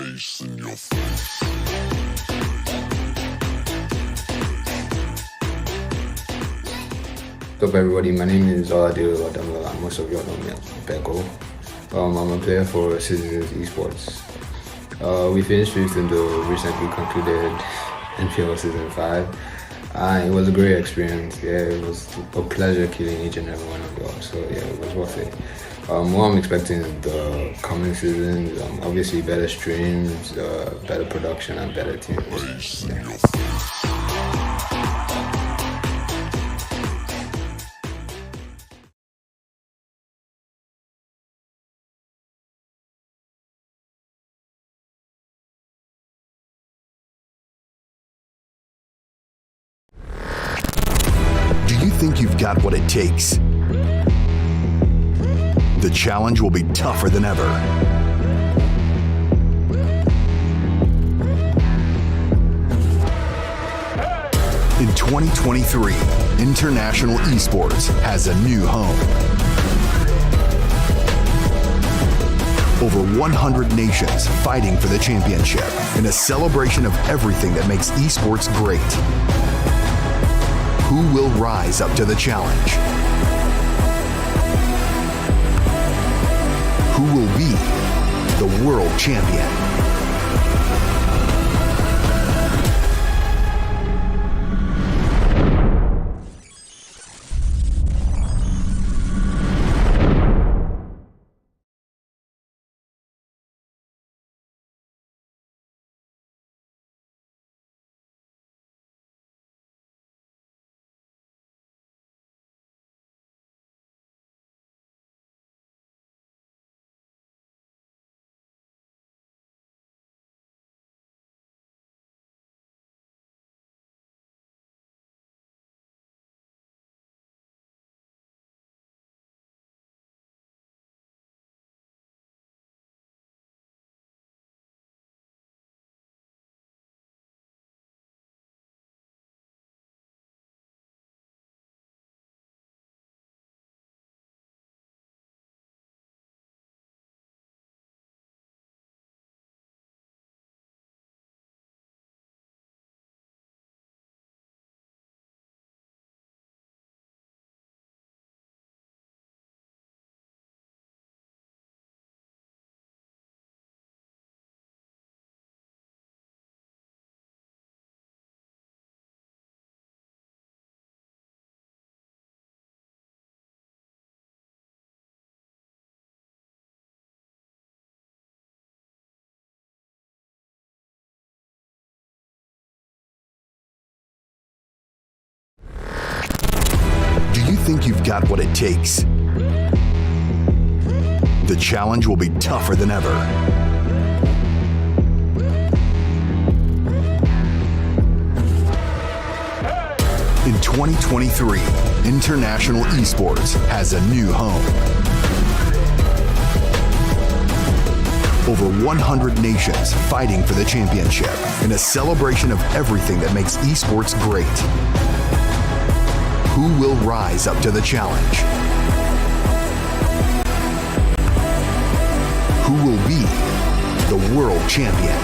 bass in your face. What's up, everybody? My name is Oladile Adamola, and most of you all know me as Beko. I'm a player for Citizens Esports. We finished fifth in the recently concluded NPL Season 5. It was a great experience. Yeah, it was a pleasure killing each and every one of y'all. So yeah, it was worth it. What I'm expecting in the coming seasons, obviously better streams, better production, and better teams. Yeah. Do you think you've got what it takes? The challenge will be tougher than ever. In 2023, International Esports has a new home. Over 100 nations fighting for the championship in a celebration of everything that makes esports great. Who will rise up to the challenge? Who will be the world champion? Do you think you've got what it takes? The challenge will be tougher than ever. In 2023, International Esports has a new home. Over 100 nations fighting for the championship in a celebration of everything that makes esports great. Who will rise up to the challenge? Who will be the world champion?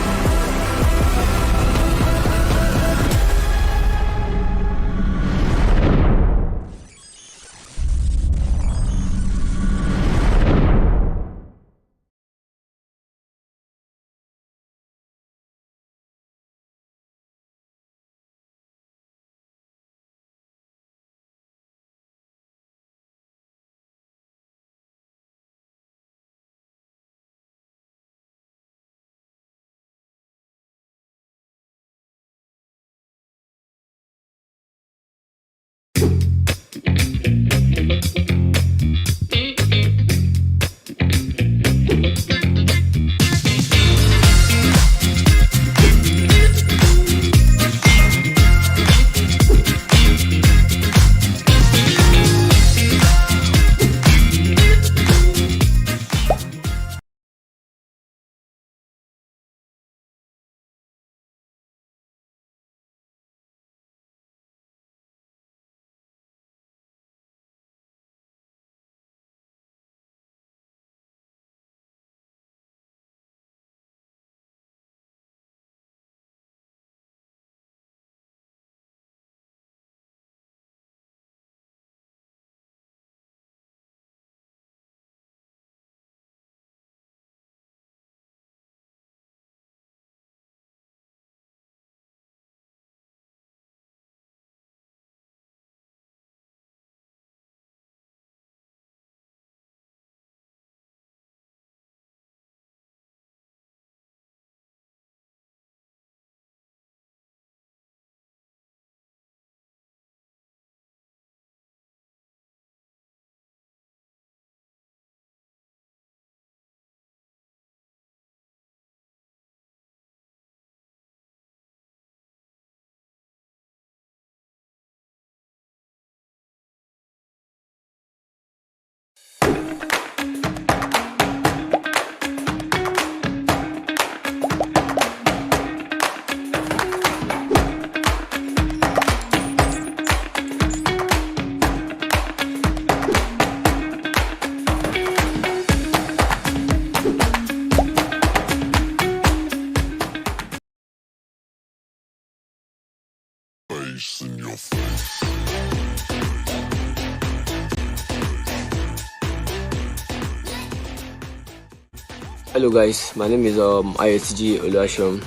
Hello guys, my name is ISTG Oluashom.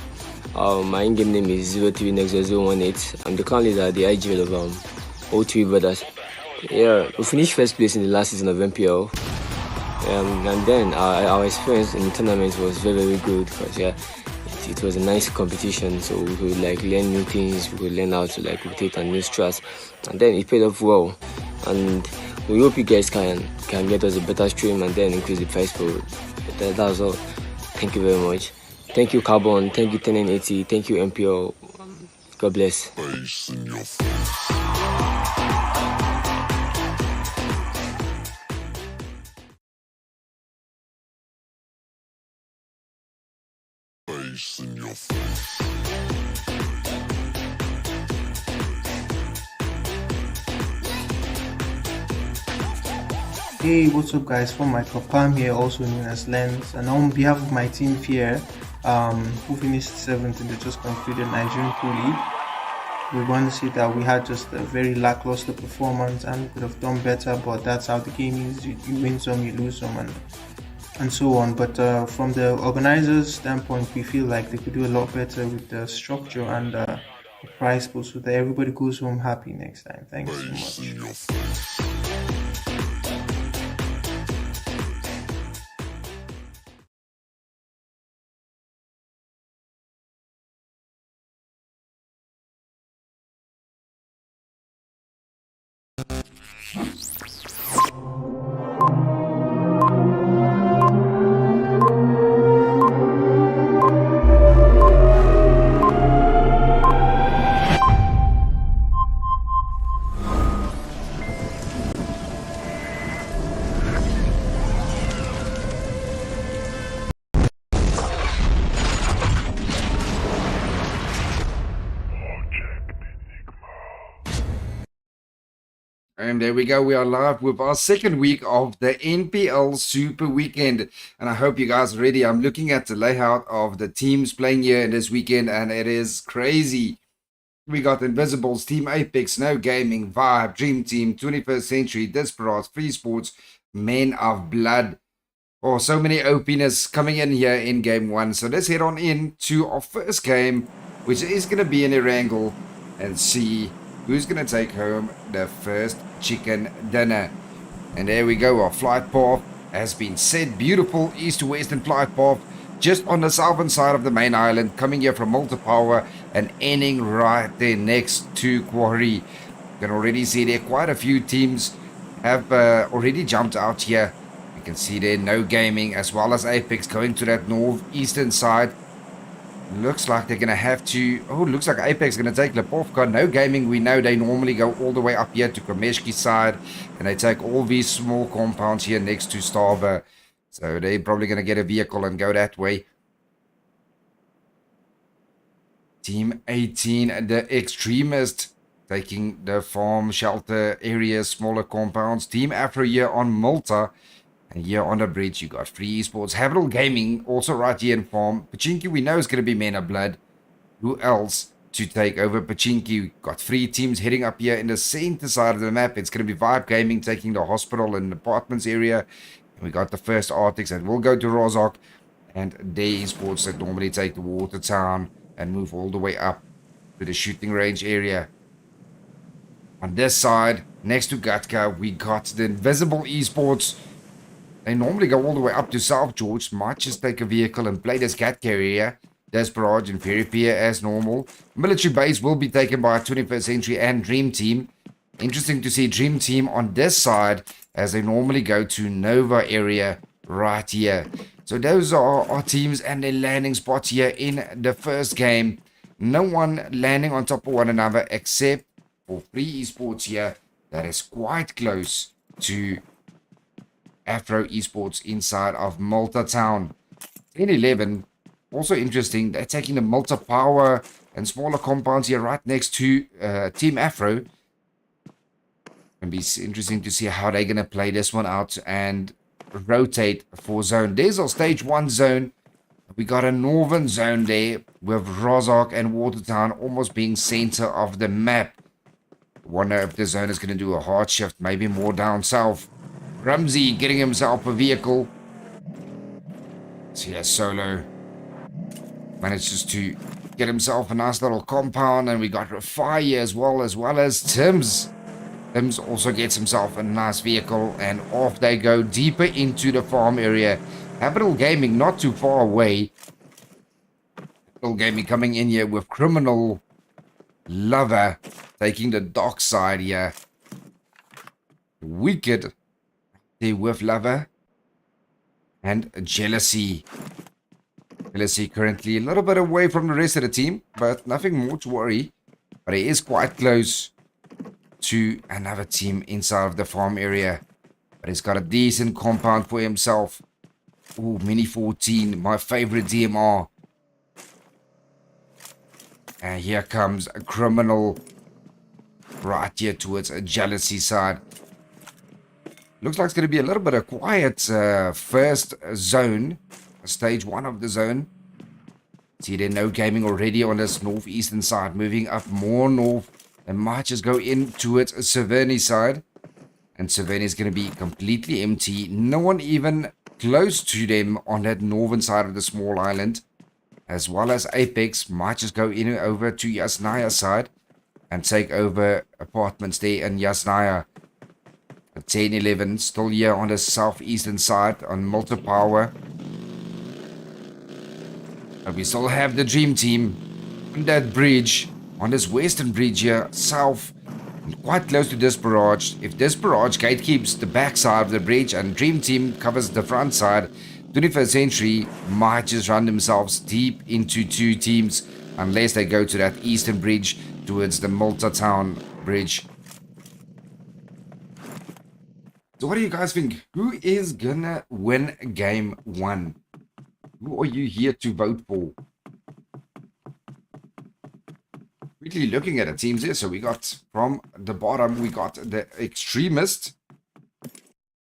My in-game name is 03Nexus018. I'm the current leader at the IGL of O3 Brothers. Yeah, we finished first place in the last season of MPL. And then our experience in the tournament was very, very good because it was a nice competition. So we could like learn new things, we could learn how to like rotate and new strats, and then it paid off well. And we hope you guys can get us a better stream and then increase the price for it. That's all. Thank you very much. Thank you, Carbon. Thank you, 1080. Thank you, MPO. God bless. Hey, what's up guys, from Michael Palm here, also known as Lens, and on behalf of my team here, who finished 7th in the just concluded Nigerian Pro League, we want to say that we had just a very lackluster performance and we could have done better, but that's how the game is. You win some, you lose some, and so on. But from the organizers' standpoint, we feel like they could do a lot better with the structure and the prize pool so that everybody goes home happy next time. Thanks so much. And there we go. We are live with our second week of the NPL Super Weekend. And I hope you guys are ready. I'm looking at the layout of the teams playing here in this weekend, and it is crazy. We got Invisibles, Team Apex, No Gaming, Vibe, Dream Team, 21st Century, Desperados, Free Sports, Men of Blood. Oh, so many OPness coming in here in Game 1. So let's head on in to our first game, which is going to be in Erangel, and see who's going to take home the first chicken dinner. And there we go. Our flight path has been set. Beautiful east to western flight path, just on the southern side of the main island, coming here from Multipower and ending right there next to Quarry. You can already see there quite a few teams have already jumped out here. You can see there No Gaming as well as Apex going to that northeastern side. Looks like they're going to have to... Oh, looks like Apex is going to take Lipovka. No Gaming, we know they normally go all the way up here to Komeshki's side. And they take all these small compounds here next to Starver. So they're probably going to get a vehicle and go that way. Team 18, the Extremist, taking the farm, shelter areas, smaller compounds. Team Afro here on Malta. And here on the bridge, you got Free Esports. Habital Gaming, also right here in farm. Pachinki, we know is going to be Men of Blood. Who else to take over Pachinki? We got 3 teams heading up here in the center side of the map. It's going to be Vibe Gaming taking the hospital and apartments area. And we got the first Arctics that will go to Rozok. And Day Esports that normally take the Water Town and move all the way up to the shooting range area. On this side, next to Gatka, we got the Invisible Esports. They normally go all the way up to South George. Might just take a vehicle and play this cat carrier. Desperado and Fairy Pier as normal. Military base will be taken by 21st Century and Dream Team. Interesting to see Dream Team on this side as they normally go to Nova area right here. So those are our teams and their landing spots here in the first game. No one landing on top of one another except for Free Esports here. That is quite close to Afro Esports inside of Malta Town. 10-11, also interesting, they're taking the Malta Power and smaller compounds here right next to Team Afro. It'll be interesting to see how they're going to play this one out and rotate for zone. There's our stage 1 zone. We got a northern zone there with Rozok and Watertown almost being center of the map. Wonder if the zone is going to do a hard shift, maybe more down south. Rumsey getting himself a vehicle. So yeah, Solo manages to get himself a nice little compound, and we got Rafai here as well as Tim's. Tim's also gets himself a nice vehicle, and off they go deeper into the farm area. Capital Gaming not too far away. Capital Gaming coming in here with Criminal Lover taking the dock side here. Wicked there with Lover and Jealousy. Jealousy currently a little bit away from the rest of the team, but nothing more to worry. But he is quite close to another team inside of the farm area. But he's got a decent compound for himself. Ooh, Mini 14, my favorite DMR. And here comes a Criminal right here towards a Jealousy side. Looks like it's going to be a little bit of quiet first zone. Stage 1 of the zone. See there, no gaming already on this northeastern side. Moving up more north. They might just go in towards Severny side. And Severny is going to be completely empty. No one even close to them on that northern side of the small island. As well as Apex might just go in over to Yasnaya side. And take over apartments there in Yasnaya. 10-11 still here on the southeastern side on multi-power. But we still have the Dream Team on that bridge, on this western bridge here, south, and quite close to this barrage. If this barrage gatekeeps the back side of the bridge and Dream Team covers the front side, 21st Century might just run themselves deep into two teams unless they go to that eastern bridge towards the Malta Town bridge. So what do you guys think? Who is gonna win game 1? Who are you here to vote for? Quickly looking at the teams here. So we got from the bottom, we got the Extremist.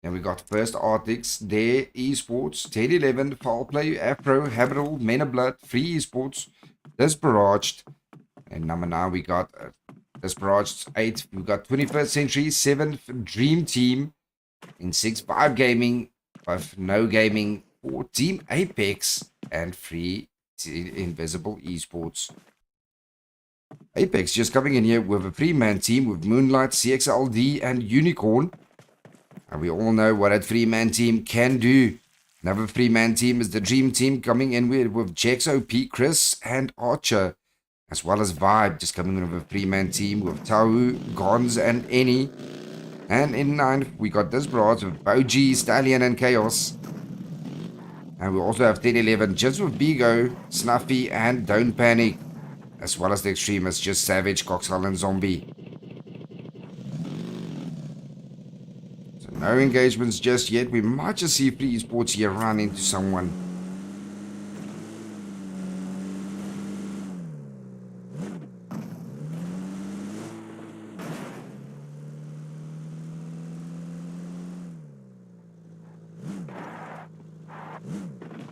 And we got First Arctics, Dare Esports, 10-11, Foul Play, Afro, Habitable, Men of Blood, Free Esports, Disparaged. And number 9, we got Disparaged. 8, we got 21st Century, 7th Dream Team. In 6-5 Gaming, 5 No Gaming, 4 Team Apex, and 3 Invisible Esports. Apex just coming in here with a 3-man team with Moonlight, CXLD, and Unicorn. And we all know what that 3-man team can do. Another 3-man team is the Dream Team coming in with Jex OP, Chris, and Archer. As well as Vibe just coming in with a 3-man team with Tau, Gons, and Any. And in 9th, we got this broad with Boji, Stallion, and Chaos. And we also have 10-11 just with Bigo, Snuffy, and Don't Panic. As well as the Extremists, just Savage, Coxhull, and Zombie. So no engagements just yet. We might just see Free Esports here run into someone.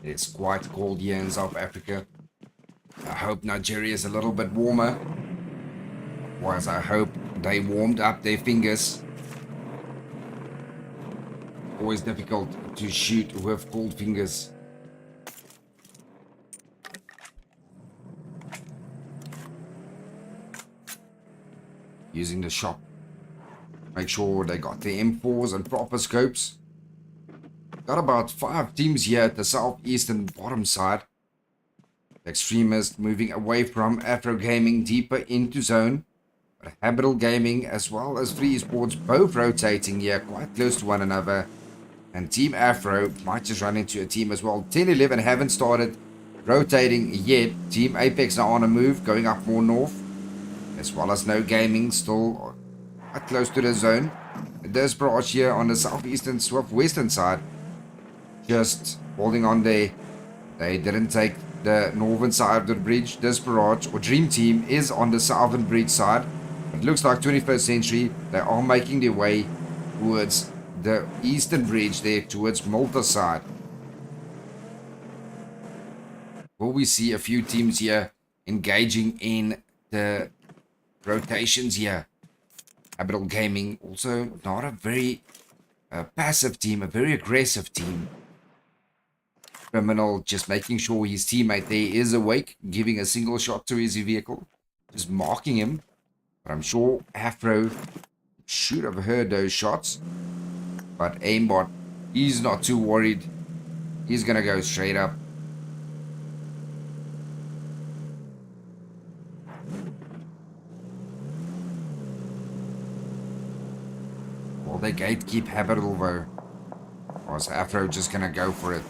It's quite cold here in South Africa. I hope Nigeria is a little bit warmer. Otherwise, I hope they warmed up their fingers. Always difficult to shoot with cold fingers. Using the shop. Make sure they got the M4s and proper scopes. Got about 5 teams here at the southeastern bottom side. Extremist moving away from Afro Gaming deeper into zone. But Habitable Gaming as well as Free Esports both rotating here quite close to one another. And Team Afro might just run into a team as well. 10-11 haven't started rotating yet. Team Apex now on a move going up more north. As well as No Gaming still quite close to the zone. There's Barrage here on the southeastern western side. Just holding on there. They didn't take the northern side of the bridge. This barrage or Dream Team is on the southern bridge side. It looks like 21st Century. They are making their way towards the eastern bridge there, towards Malta side. Will we see a few teams here engaging in the rotations here? Habitable Gaming also not a very passive team, a very aggressive team. Criminal just making sure his teammate there is awake, giving a single shot to his vehicle, just marking him. But I'm sure Afro should have heard those shots. But Aimbot, he's not too worried. He's going to go straight up. Well, they gatekeep Habitable though. Or is Afro just going to go for it?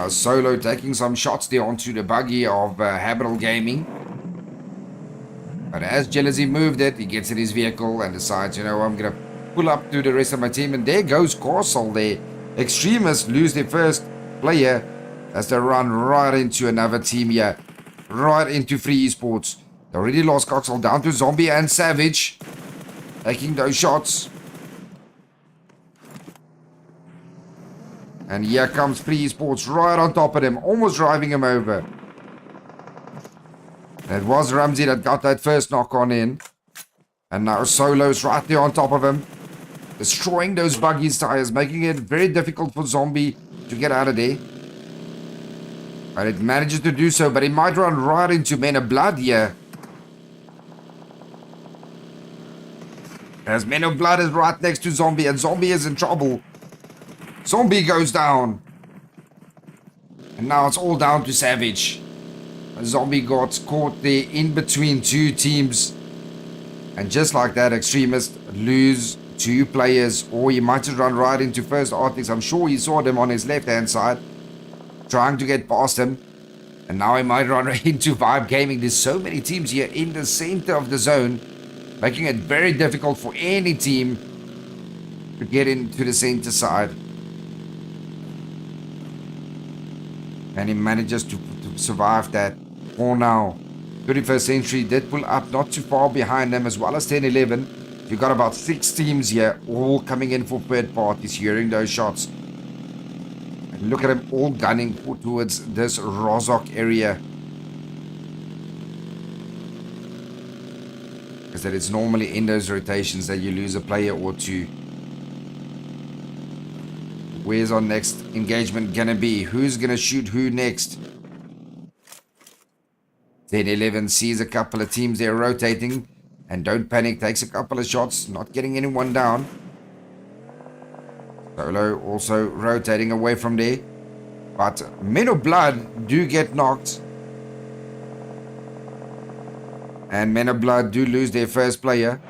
Solo taking some shots there onto the buggy of Habitable Gaming. But as Jealousy moved it, he gets in his vehicle and decides, you know, I'm going to pull up to the rest of my team. And there goes Corsal there. Extremists lose their first player as they run right into another team here. Right into Free Esports. They already lost Coxel down to Zombie and Savage. Taking those shots. And here comes Free Esports right on top of him. Almost driving him over. And it was Ramsey that got that first knock on in. And now Solo's right there on top of him. Destroying those buggy's tires. Making it very difficult for Zombie to get out of there. And it manages to do so. But he might run right into Men of Blood here. As Men of Blood is right next to Zombie. And Zombie is in trouble. Zombie goes down. And now it's all down to Savage. Zombie got caught there in between two teams. And just like that, Extremists lose 2 players. Or he might just run right into First Arctics. I'm sure he saw them on his left-hand side, trying to get past him. And now he might run right into Vibe Gaming. There's so many teams here in the center of the zone, making it very difficult for any team to get into the center side. And he manages to survive that for now. 31st Century did pull up not too far behind them, as well as 10-11. You've got about 6 teams here, all coming in for third parties, hearing those shots. And look at them all gunning towards this Rozok area. Because that it's normally in those rotations that you lose a player or 2. Where's our next engagement gonna be? Who's gonna shoot who next? 10-11 sees a couple of teams there rotating. And don't panic, takes a couple of shots, not getting anyone down. Solo also rotating away from there. But Men of Blood do get knocked. And Men of Blood do lose their first player.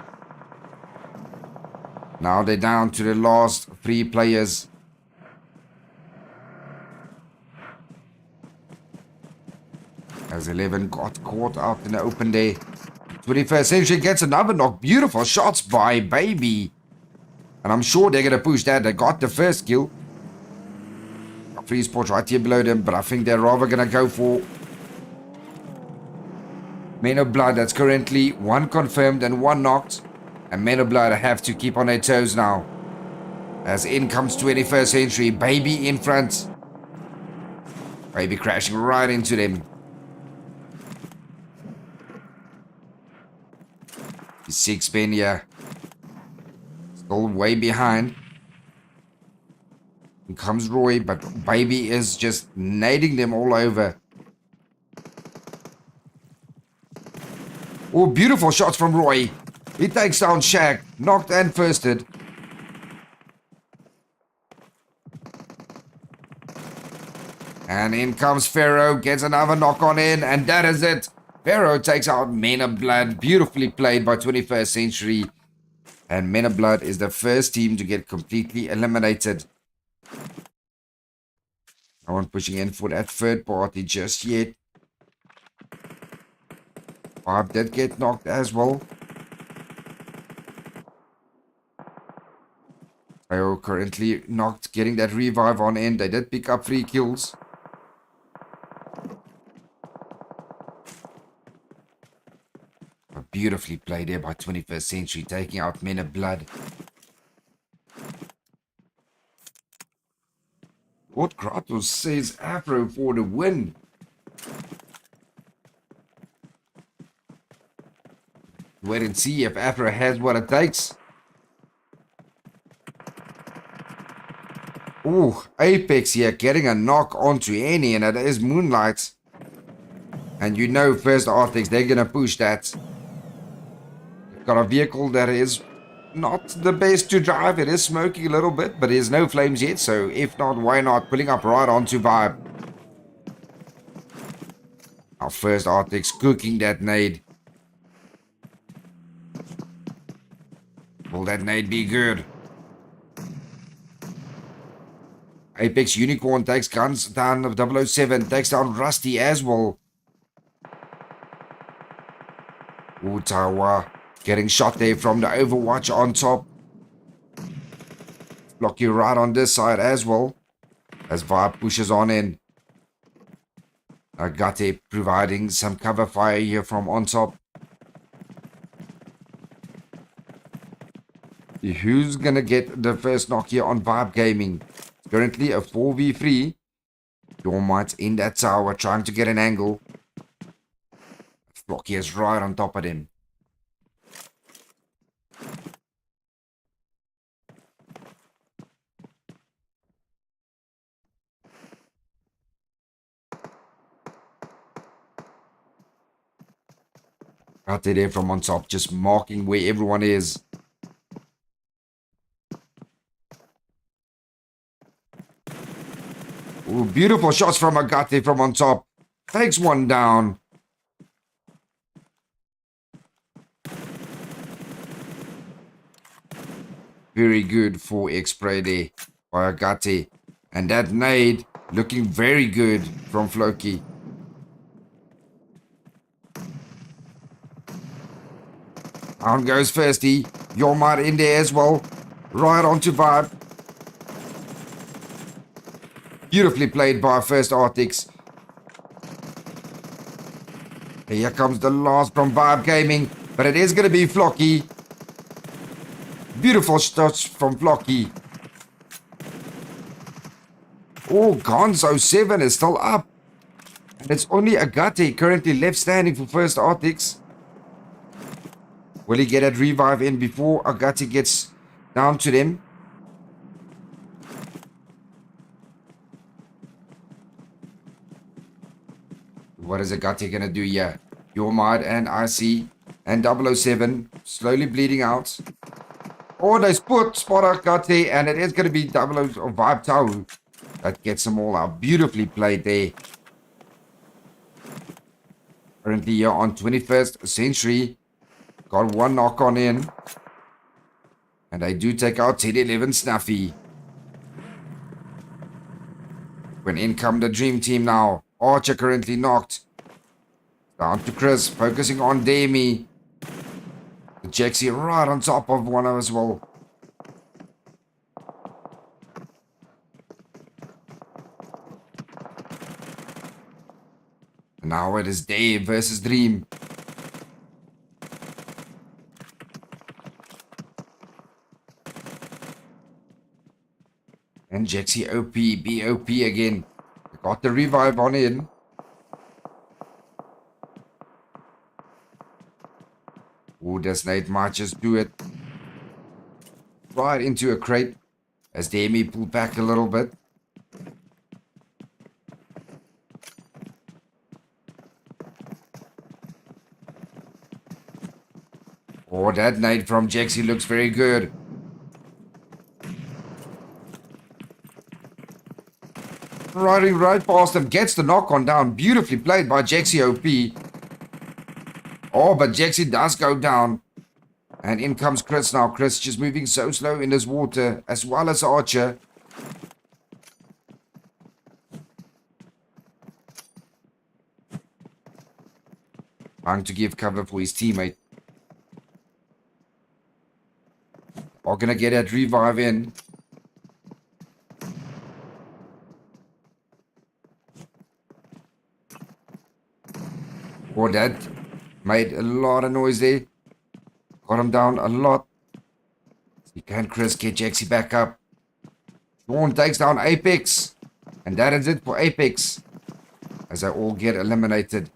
Now they're down to the last 3 players. As 11 got caught out in the open day. 21st Century gets another knock. Beautiful shots by Baby. And I'm sure they're going to push that. They got the first kill. Free Sports right here below them. But I think they're rather going to go for Men of Blood. That's currently 1 confirmed and 1 knocked. And Men of Blood have to keep on their toes now. As in comes 21st Century. Baby in front. Baby crashing right into them. 6 men here. Still way behind. Here comes Roy, but Baby is just nading them all over. Oh, beautiful shots from Roy. He takes down Shaq. Knocked and firsted. And in comes Pharaoh. Gets another knock on in. And that is it. Pharaoh takes out Men of Blood. Beautifully played by 21st Century. And Men of Blood is the first team to get completely eliminated. No one pushing in for that third party just yet. Barb did get knocked as well. Pharaoh currently knocked, getting that revive on end. They did pick up 3 kills. Beautifully played there by 21st Century, taking out Men of Blood. What Kratos says Afro for the win. Wait and see if Afro has what it takes. Ooh, Apex here getting a knock onto Annie, and it is Moonlight. And you know, first Arctics, they're gonna push that. They've got a vehicle that is not the best to drive. It is smoking a little bit, but there's no flames yet, so if not, why not? Pulling up right onto Vibe. Our first Arctics cooking that nade. Will that nade be good? Apex Unicorn takes guns down of 007, takes down Rusty as well. Utawa getting shot there from the Overwatch on top. Block you right on this side as well, as Vibe pushes on in. Agate providing some cover fire here from on top. Who's gonna get the first knock here on Vibe Gaming? Currently a 4v3. Your Might in that tower trying to get an angle. Flocky is right on top of him. Out there from on top, just marking where everyone is. Ooh, beautiful shots from Agate from on top. Takes one down. Very good for X-Spray there by Agate. And that nade looking very good from Floki. Down goes Firsty. Your Might in there as well. Right onto Vibe. Beautifully played by First Arctics. Here comes the last from Vibe Gaming. But it is going to be Flocky. Beautiful shots from Flocky. Oh, Gonzo 7 is still up. And it's only Agate currently left standing for First Arctics. Will he get that revive in before Agate gets down to them? What is Agate going to do here? Your Might and IC and 007 slowly bleeding out. Oh, they spot Agate, and it is going to be 00 or Vibe Tau that gets them all out. Beautifully played there. Currently here on 21st century. Got one knock on in. And they do take out 10-11 Snuffy. When in come the Dream Team now. Archer currently knocked. Down to Chris, focusing on Demi. Jaxie right on top of one as well. Now it is Dave versus Dream. And Jaxie OP, BOP again. Got the revive on in. Oh, does Nate might just do it. Right into a crate. As Demi pulled back a little bit. Oh, that nade from Jaxie looks very good. Riding right past him, gets the knock on down. Beautifully played by Jaxie OP. Oh, but Jaxie does go down. And in comes Chris now. Chris just moving so slow in this water, as well as Archer. Trying to give cover for his teammate. Are gonna get that revive in. Oh, that made a lot of noise there. Got him down a lot. You can Chris get Jaxie back up. Sean takes down Apex. And that is it for Apex. As they all get eliminated.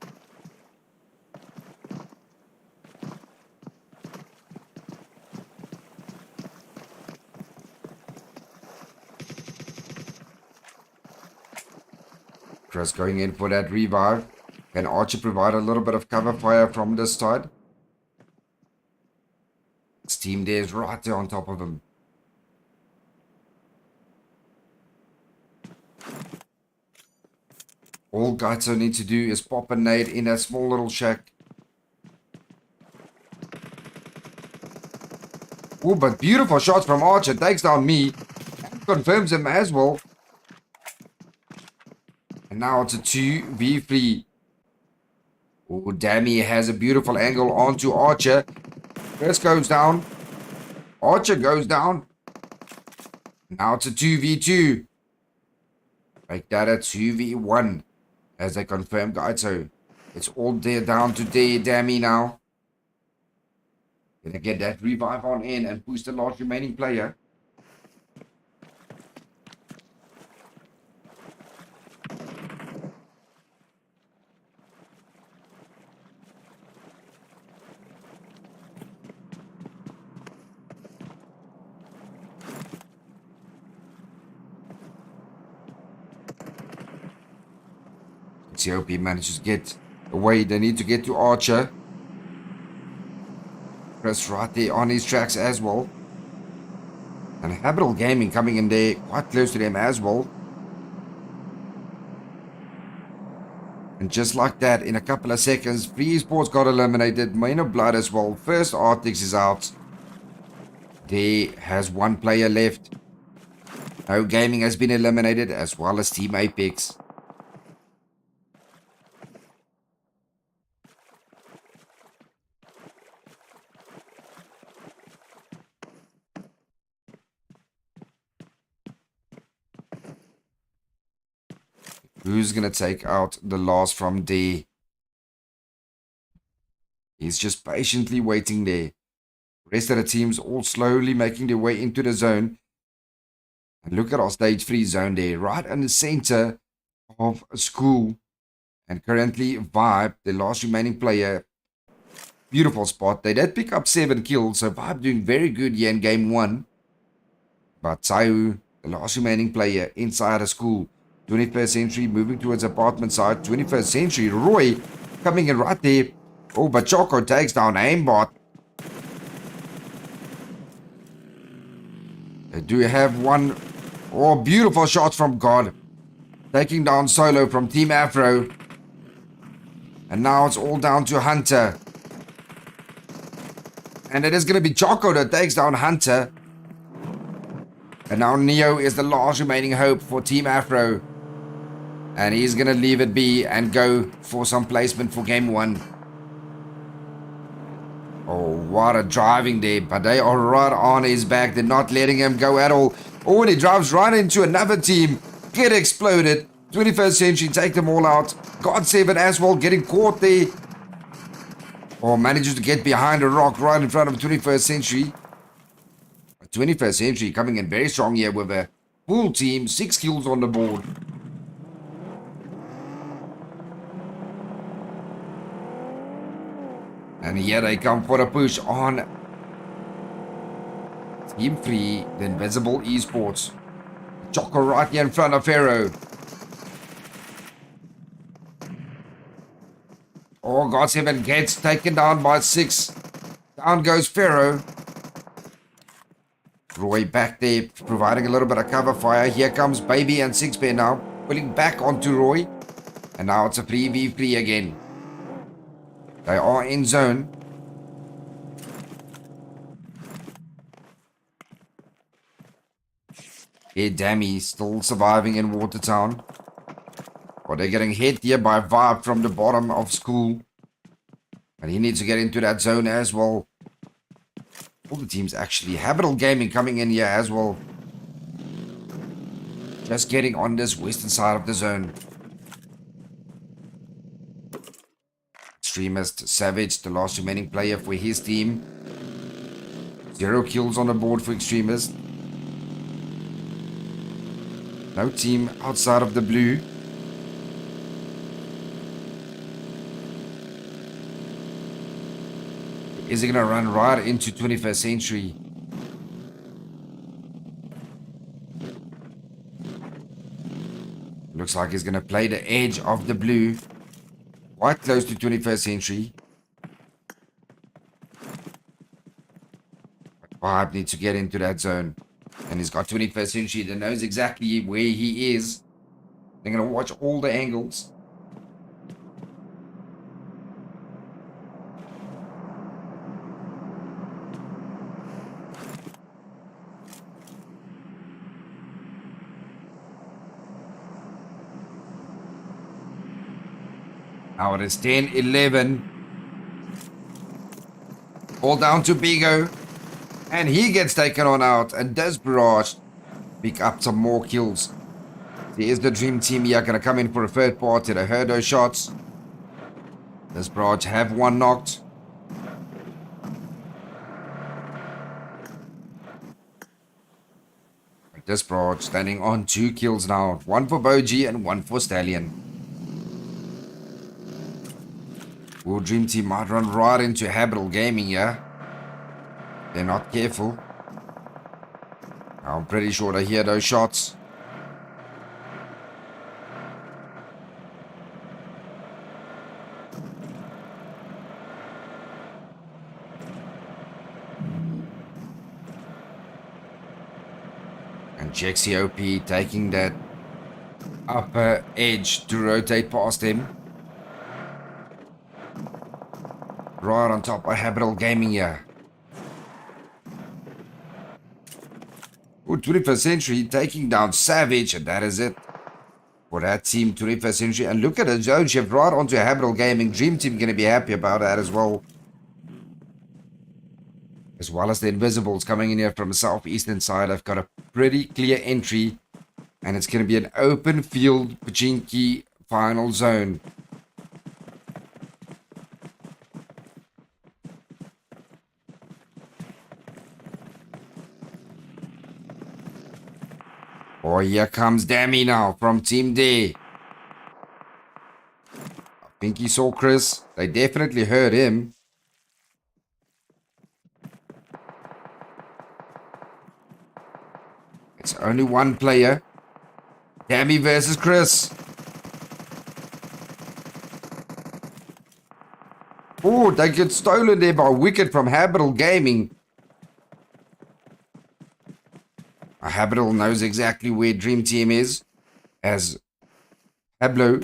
Chris going in for that revive. Can Archer provide a little bit of cover fire from this side? His team there is right there on top of him. All Gaito need to do is pop a nade in that small little shack. Oh, but beautiful shots from Archer. Takes down me. And confirms him as well. And now it's a 2v3. Oh, Dammy has a beautiful angle onto Archer. Chris goes down. Archer goes down. Now it's a 2v2. Make that a 2v1. As they confirm Gaito. It's all there down to Dammy now. Gonna get that revive on in and push the last remaining player. COP manages to get away. They need to get to Archer. Chris right there on his tracks as well. And Habitable Gaming coming in there quite close to them as well. And just like that, in a couple of seconds, Free Esports got eliminated. Main of Blood as well. First Arctics is out. There has one player left. No Gaming has been eliminated, as well as Team Apex. Who's going to take out the last from D? He's just patiently waiting there. Rest of the teams all slowly making their way into the zone. And look at our stage 3 zone there, right in the center of a school. And currently Vibe, the last remaining player. Beautiful spot. They did pick up 7 kills, so Vibe doing very good here in game 1. But Tayu, the last remaining player inside a school. 21st Century moving towards apartment side. 21st Century. Roy coming in right there. Oh, but Choco takes down Aimbot. They do have one. Oh, beautiful shots from God. Taking down Solo from Team Afro. And now it's all down to Hunter. And it is going to be Choco that takes down Hunter. And now Neo is the last remaining hope for Team Afro. And he's going to leave it be and go for some placement for game 1. Oh, what a driving there. But they are right on his back. They're not letting him go at all. Oh, and he drives right into another team. Get exploded. 21st Century take them all out. God7 as well getting caught there. Oh, manages to get behind a rock right in front of 21st Century. 21st Century coming in very strong here with a full team. 6 kills on the board. And here they come for a push on Team 3, the Invisible Esports. Choco right here in front of Pharaoh. Oh, God7 gets taken down by 6. Down goes Pharaoh. Roy back there, providing a little bit of cover fire. Here comes Baby and 6-Bear now, pulling back onto Roy. And now it's a 3v3 again. They are in zone. Yeah, Dammy still surviving in Watertown. But they're getting hit here by Vibe from the bottom of school. And he needs to get into that zone as well. All the teams actually. Habitable Gaming coming in here as well. Just getting on this western side of the zone. Extremist Savage, the last remaining player for his team. 0 kills on the board for Extremist. No team outside of the blue. Is he going to run right into 21st Century? Looks like he's going to play the edge of the blue. Quite close to 21st century. But Vibe needs to get into that zone. And he's got 21st century that knows exactly where he is. They're going to watch all the angles. Now it is 10-11. Ball down to Bigo. And he gets taken on out. And does Barrage pick up some more kills. There's the Dream Team here. Going to come in for a third party. They heard those shots. Does Barrage have one knocked? This Barrage standing on 2 kills now. One for Boji and one for Stallion. Well, Dream Team might run right into Habitable Gaming here. They're not careful. I'm pretty sure they hear those shots. And Jexy OP taking that upper edge to rotate past him. Right on top of Habitable Gaming here. Ooh, 21st Century taking down Savage, and that is it for that team, 21st Century. And look at the zone shift right onto Habitable Gaming. Dream Team going to be happy about that as well. As well as the Invisibles coming in here from the southeastern side. I've got a pretty clear entry, and it's going to be an open field Pachinki final zone. Oh, here comes Dammy now from Team D. I think he saw Chris. They definitely heard him. It's only one player. Dammy versus Chris. Oh, they get stolen there by Wicked from Habitable Gaming. Habitable knows exactly where Dream Team is, as Pablo,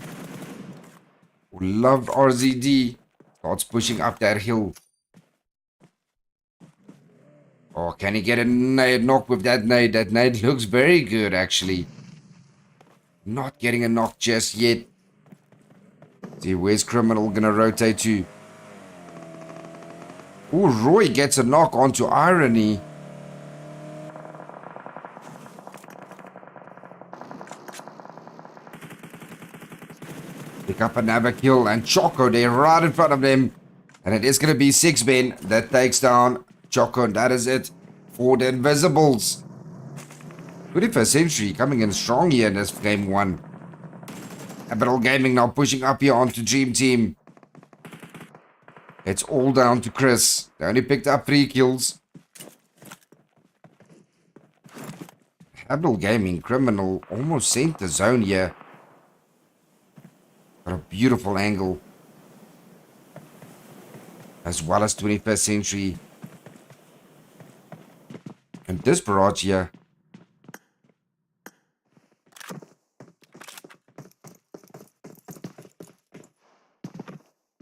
who loved RZD, starts pushing up that hill. Oh, can he get a nade knock with that nade? That nade looks very good, actually. Not getting a knock just yet. See, where's Criminal gonna rotate to? Oh, Roy gets a knock onto Irony. Pick up another kill, and Choco there right in front of them. And it is going to be 6 men that takes down Choco, and that is it for the Invisibles. 21st Century coming in strong here in this game 1. Habitable Gaming now pushing up here onto Dream Team. It's all down to Chris. They only picked up 3 kills. Habitable Gaming, Criminal almost sent the zone here. Got a beautiful angle. As well as 21st Century. And this barrage here.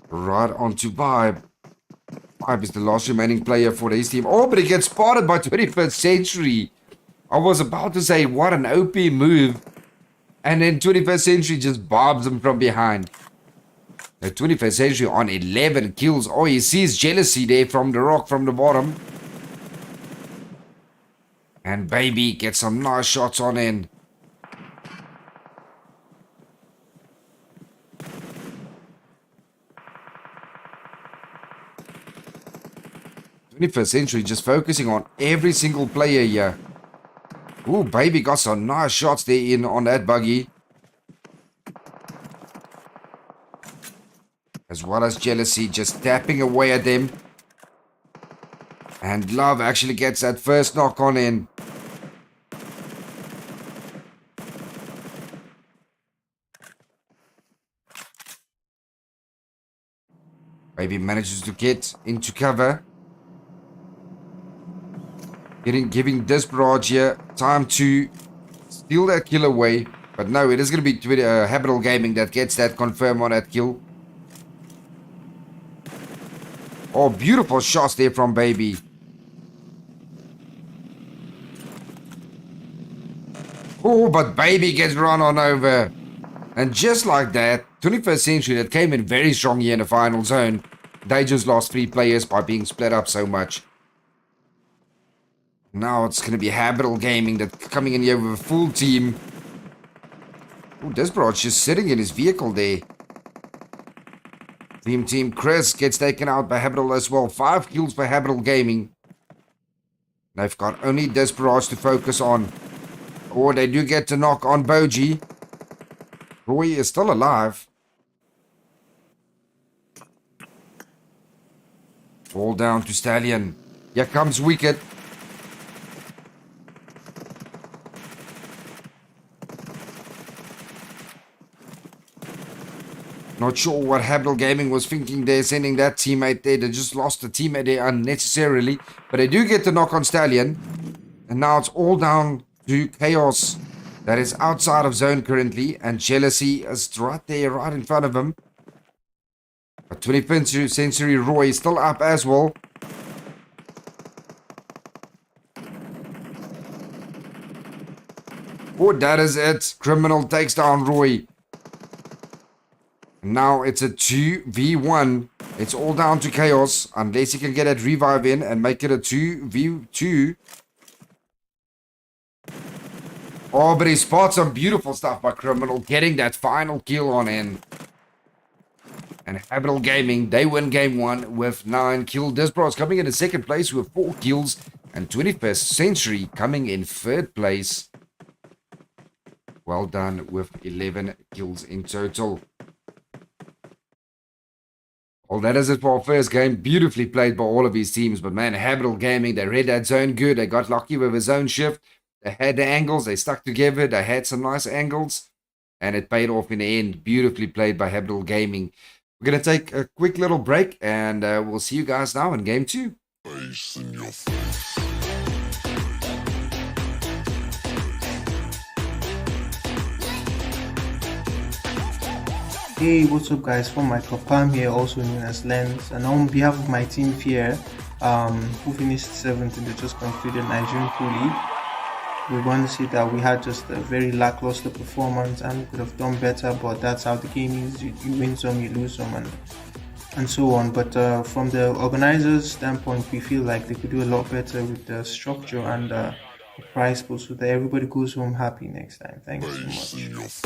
Right onto Vibe. Vibe is the last remaining player for his team. Oh, but he gets spotted by 21st Century. I was about to say, what an OP move. And then 21st Century just bobs him from behind. The 21st Century on 11 kills. Oh, he sees Jealousy there from the rock from the bottom. And Baby gets some nice shots on in. Century just focusing on every single player here. Ooh, Baby got some nice shots there in on that buggy. As well as Jealousy just tapping away at them. And Love actually gets that first knock on in. Baby manages to get into cover. Giving this barrage here time to steal that kill away. But no, it is going to be Habitable Gaming that gets that confirm on that kill. Oh, beautiful shots there from Baby. Oh, but Baby gets run on over. And just like that, 21st Century that came in very strong here in the final zone, they just lost 3 players by being split up so much. Now it's going to be Habitable Gaming that's coming in here with a full team. Oh, Desperat's just sitting in his vehicle there. Dream Team Chris gets taken out by Habitable as well. 5 kills for Habitable Gaming. They've got only Desperats to focus on. Or they do get to knock on Boji. Roy is still alive. Fall down to Stallion. Here comes Wicked. Not sure what Habitable Gaming was thinking there, sending that teammate there. They just lost the teammate there unnecessarily. But they do get the knock on Stallion. And now it's all down to Chaos. That is outside of zone currently. And Jealousy is right there, right in front of him. But 21st Century Roy is still up as well. Oh, that is it. Criminal takes down Roy. Now it's a 2v1. It's all down to Chaos. Unless he can get that revive in and make it a 2v2. Oh, but he spots some beautiful stuff by Criminal. Getting that final kill on in. And Habitable Gaming, they win game 1 with 9 kills. Desperat's coming in second place with 4 kills. And 21st Century coming in third place. Well done with 11 kills in total. Well, that is it for our first game. Beautifully played by all of his teams. But man, Habitable Gaming, they read that zone good. They got lucky with a zone shift. They had the angles. They stuck together. They had some nice angles. And it paid off in the end. Beautifully played by Habitable Gaming. We're going to take a quick little break. And we'll see you guys now in game 2. Hey, what's up guys, from my Palm here, also known as Lens, and on behalf of my team here, who finished 7th in the just concluded Nigerian Pro League, we want to say that we had just a very lackluster performance and we could have done better, but that's how the game is. You win some, you lose some, and so on. But from the organizers' standpoint, we feel like they could do a lot better with the structure and the prize pool so that everybody goes home happy next time. Thanks so much.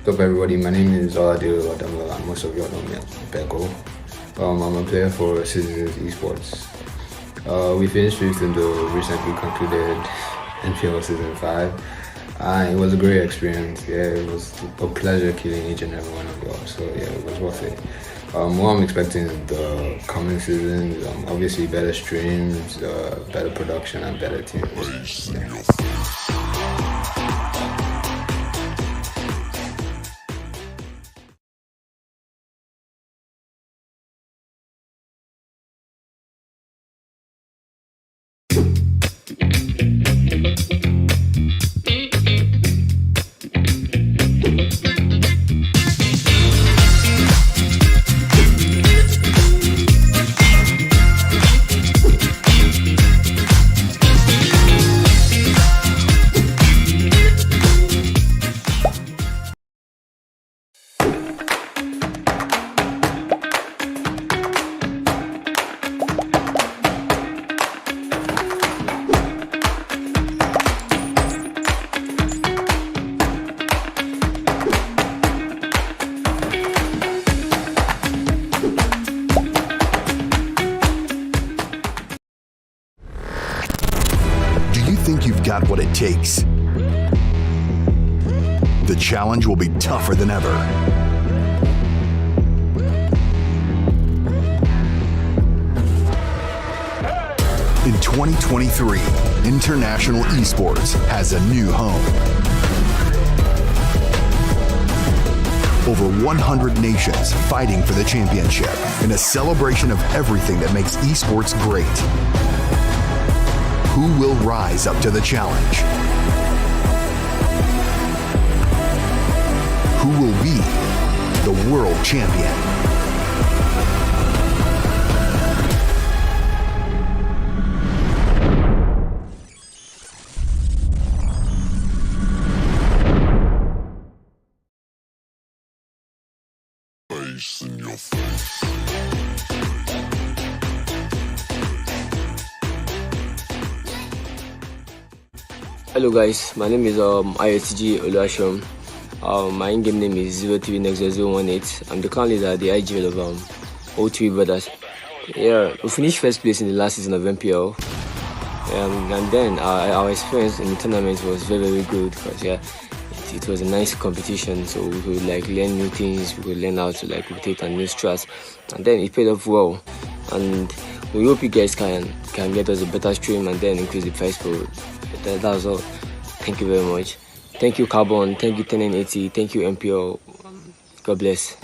What's up everybody, my name is Erangel, and most of you all know me as Beko. I'm a player for Citizens Esports. We finished 5th in the recently concluded NPL Season 5. It was a great experience. Yeah, it was a pleasure killing each and every one of y'all, so yeah, it was worth it. What I'm expecting in the coming seasons, obviously better streams, better production and better teams. Yeah. got what it takes. The challenge will be tougher than ever. In 2023, international esports has a new home. Over 100 nations fighting for the championship in a celebration of everything that makes esports great. Who will rise up to the challenge? Who will be the world champion? Hello guys, my name is ISTG Oluashom. My in-game name is 03nexus018. I'm the current leader at the IGL of O3 Brothers. Yeah, we finished first place in the last season of MPL. And then our experience in the tournament was very good because it was a nice competition, so we could learn new things, we could learn how to rotate and new strats, and then it paid off well. And we hope you guys can get us a better stream and then increase the price pool. That's all. Thank you very much. Thank you Carbon, thank you 1080, thank you MPL. God bless.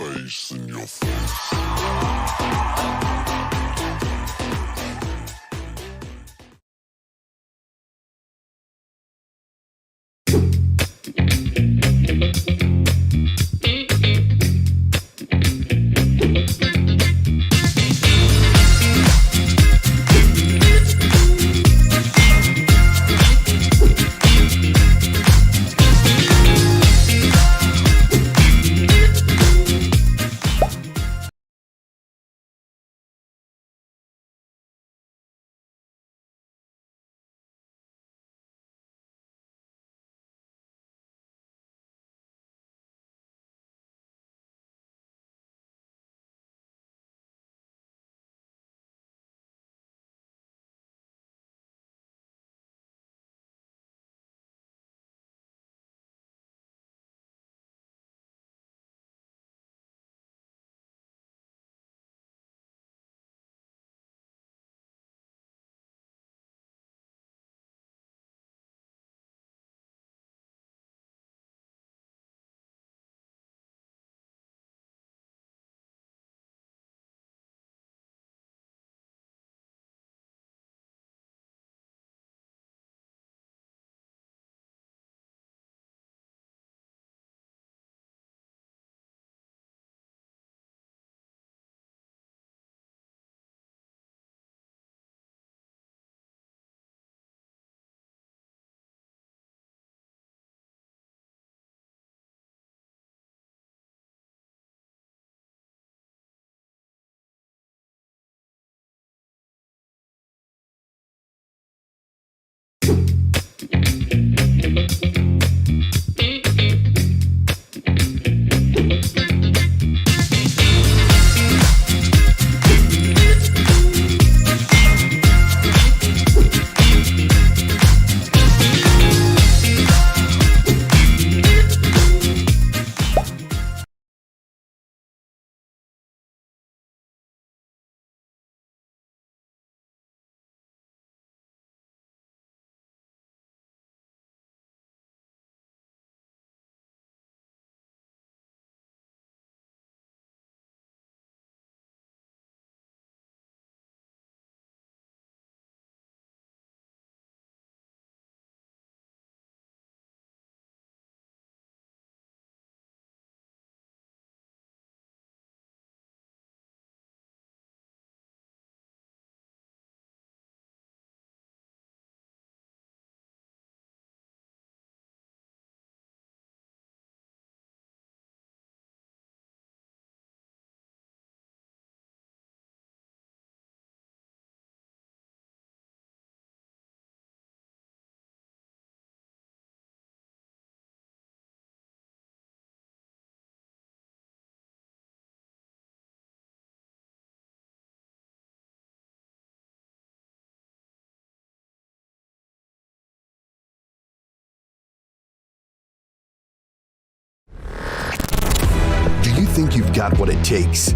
think you've got what it takes.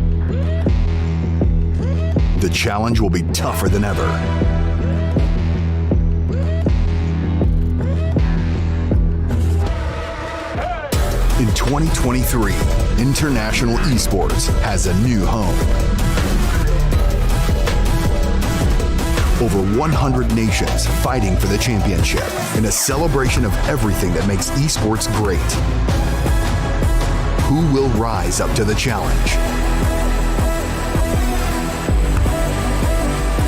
The challenge will be tougher than ever. In 2023, international esports has a new home. Over 100 nations fighting for the championship in a celebration of everything that makes esports great. Who will rise up to the challenge?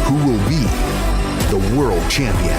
Who will be the world champion?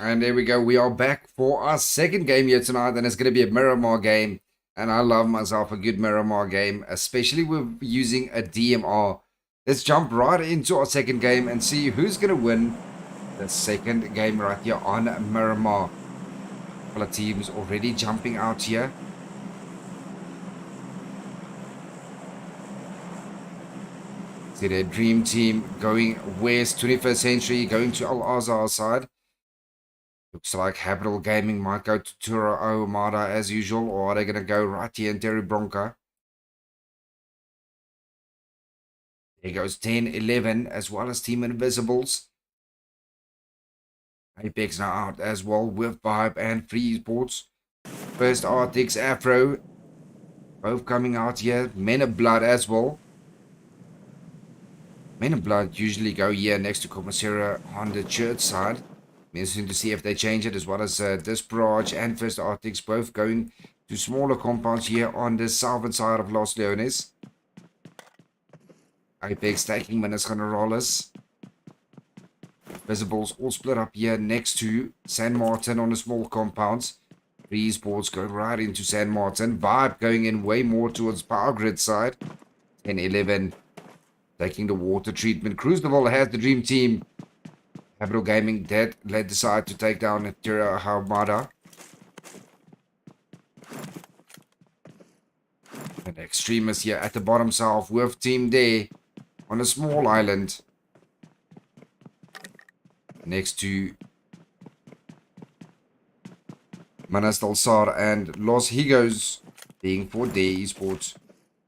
And there we go. We are back for our second game here tonight, and it's going to be a Miramar game. And I love myself a good Miramar game, especially with using a DMR. Let's jump right into our second game and see who's going to win the second game right here on Miramar. A couple of teams already jumping out here. See their dream team going west, 21st century, going to Al Azhar side. Looks like Capital Gaming might go to Tura Omada as usual, or are they going to go right here in Terry Bronca? There goes 10-11 as well as Team Invisibles. Apex now out as well with Vibe and Free Sports. First Arctics, Afro, both coming out here. Men of Blood as well. Men of Blood usually go here next to Commissera on the church side. Interesting to see if they change it, as well as Disparage and First Arctics both going to smaller compounds here on the southern side of Los Leones. Apex taking Minas Generales. Visibles all split up here next to San Martin on the small compounds. Free Sports going right into San Martin. Vibe going in way more towards Power Grid side. 10-11 taking the water treatment. Crucible has the dream team. Capital Gaming did decide to take down Terra Hamada. And Extremists here at the bottom south with Team Day on a small island. Next to Manas del Sar and Los Higos being for Day Esports.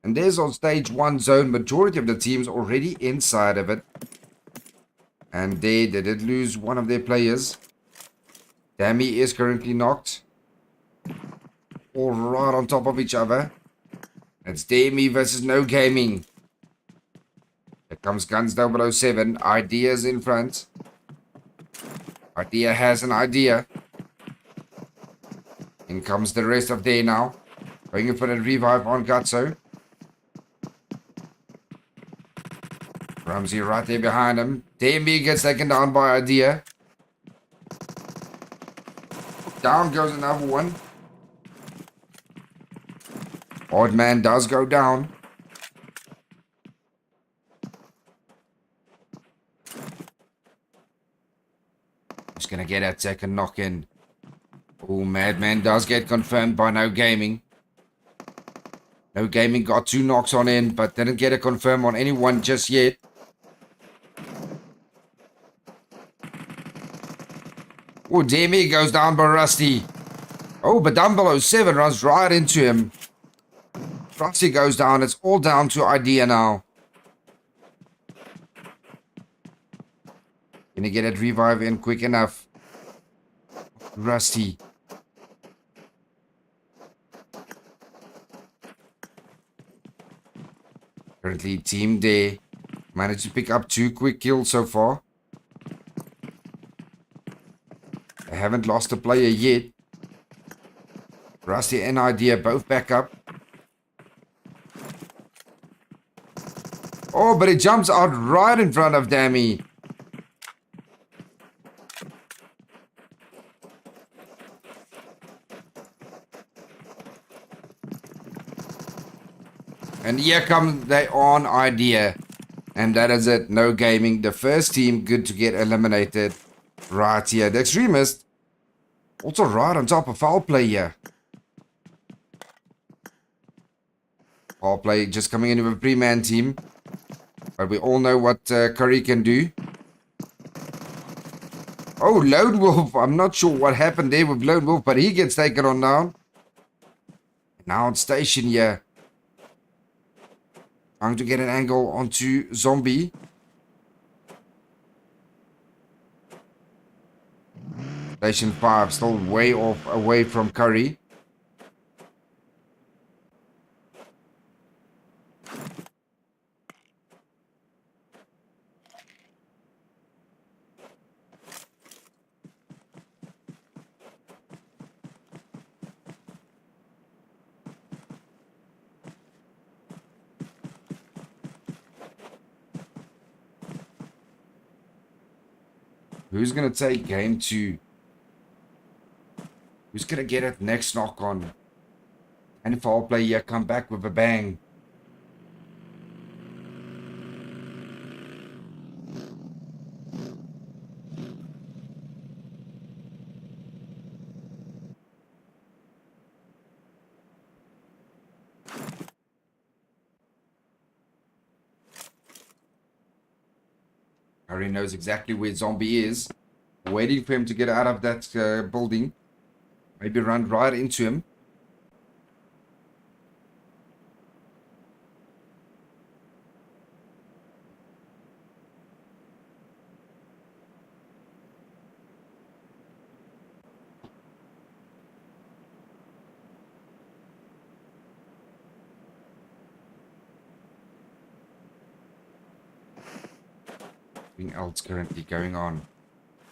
And there's on stage 1 zone, majority of the teams already inside of it. And they did lose one of their players. Dammy is currently knocked. All right on top of each other. It's Dammy versus No Gaming. Here comes Guns 007. Ideas in front. Idea has an idea. In comes the rest of day now. Going in for a revive on Gutso. Ramsey right there behind him. DMB gets taken down by Idea. Down goes another one. Odd man does go down. Just gonna get that second knock in. Oh, Madman does get confirmed by No Gaming. No Gaming got 2 knocks on in, but didn't get a confirm on anyone just yet. Oh, DME goes down by Rusty. Oh, but down below 7 runs right into him. Rusty goes down. It's all down to Idea now. Gonna get that revive in quick enough. Rusty. Currently, Team Day managed to pick up 2 quick kills so far. They haven't lost a player yet. Rusty and Idea both back up. Oh, but he jumps out right in front of Dammy. And here comes their own Idea. And that is it. No Gaming. The first team good to get eliminated. Right here. The Extremist. Also right on top of Foul Play here. Foul Play just coming in with a pre-man team. But we all know what Curry can do. Oh, Lone Wolf. I'm not sure what happened there with Lone Wolf. But he gets taken on down. Now on station here. Trying to get an angle onto Zombie. Station 5 still way off away from Curry. Who's going to take game 2? Who's going to get it next knock on? And Foul Play here come back with a bang. Harry knows exactly where Zombie is. Waiting for him to get out of that building. Maybe run right into him. Nothing else currently going on.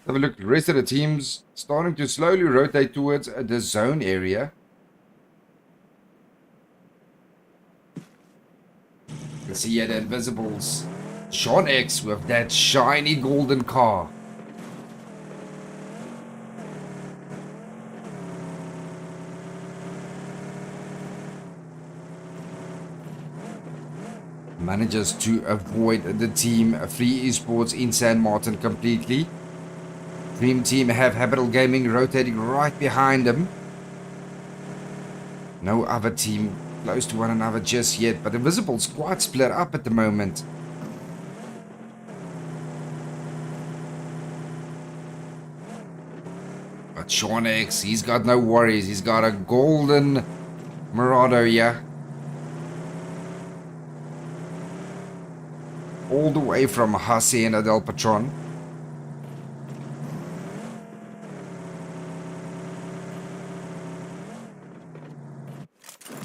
Have a look. The rest of the teams starting to slowly rotate towards the zone area. You can see here the Invisibles. Sean X with that shiny golden car. Manages to avoid the team Free Esports in San Martin completely. Dream Team have Habitable Gaming rotating right behind them. No other team close to one another just yet, but Invisible's quite split up at the moment. But Sean X, he's got no worries. He's got a golden Marauder here. All the way from Hacienda del Patron.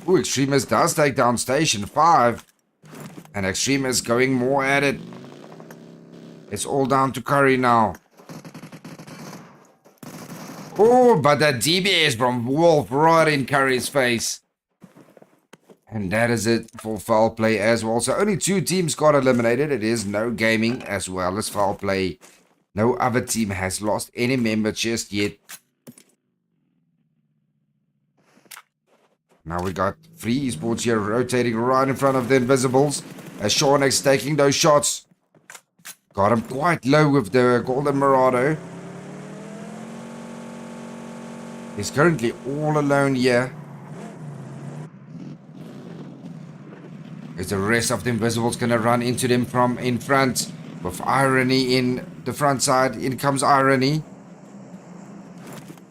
Ooh, Extremist does take down Station 5. And Extremist going more at it. It's all down to Curry now. Oh, but that DBS from Wolf right in Curry's face. And that is it for foul play as well. So only 2 teams got eliminated. It is no gaming as well as foul play. No other team has lost any member just yet. Now we got 3 esports here rotating right in front of the Invisibles. As Shawnex taking those shots. Got him quite low with the Golden Marauder. He's currently all alone here. Is the rest of the Invisibles going to run into them from in front? With Irony in the front side. In comes Irony.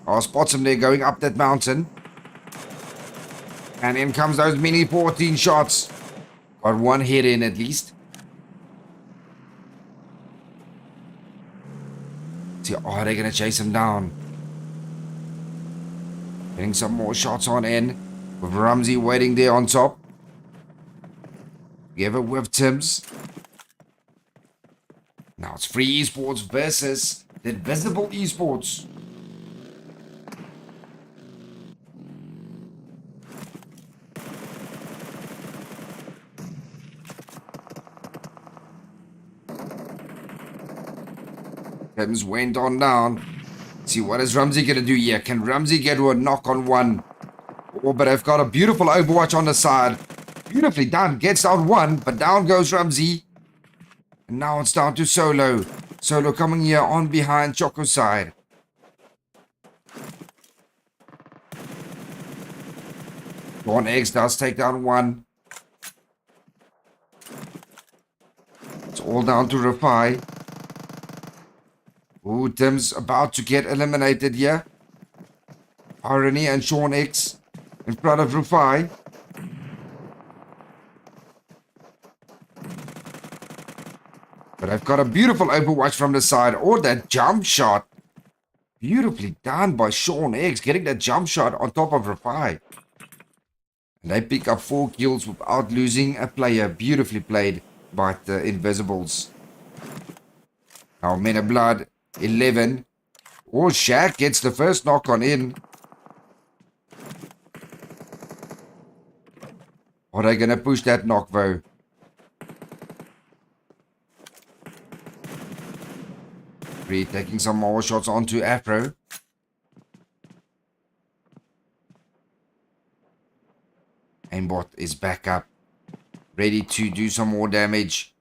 Oh, spots him there going up that mountain. And in comes those mini 14 shots. Got 1 hit in at least. See, oh, they're going to chase him down. Getting some more shots on in. With Ramsey waiting there on top. Give it with Tims. Now it's Free Esports versus the Invisible Esports. Tims went on down. See, what is Ramsey going to do here? Can Ramsey get to a knock on 1? Oh, but I've got a beautiful overwatch on the side. Beautifully done. Gets down 1, but down goes Ramsey. And now it's down to Solo. Solo coming here on behind Choco's side. Born Eggs does take down 1. It's all down to Rafai. Ooh, Tim's about to get eliminated here. Irony and Sean X in front of Rafai. But I've got a beautiful overwatch from the side. Oh, that jump shot. Beautifully done by Sean X. Getting that jump shot on top of Rafai. And they pick up 4 kills without losing a player. Beautifully played by the Invisibles. Now Men of Blood, 11. Oh, Shaq gets the first knock on in. Are they going to push that knock though? Taking some more shots onto Afro. Aimbot is back up. Ready to do some more damage.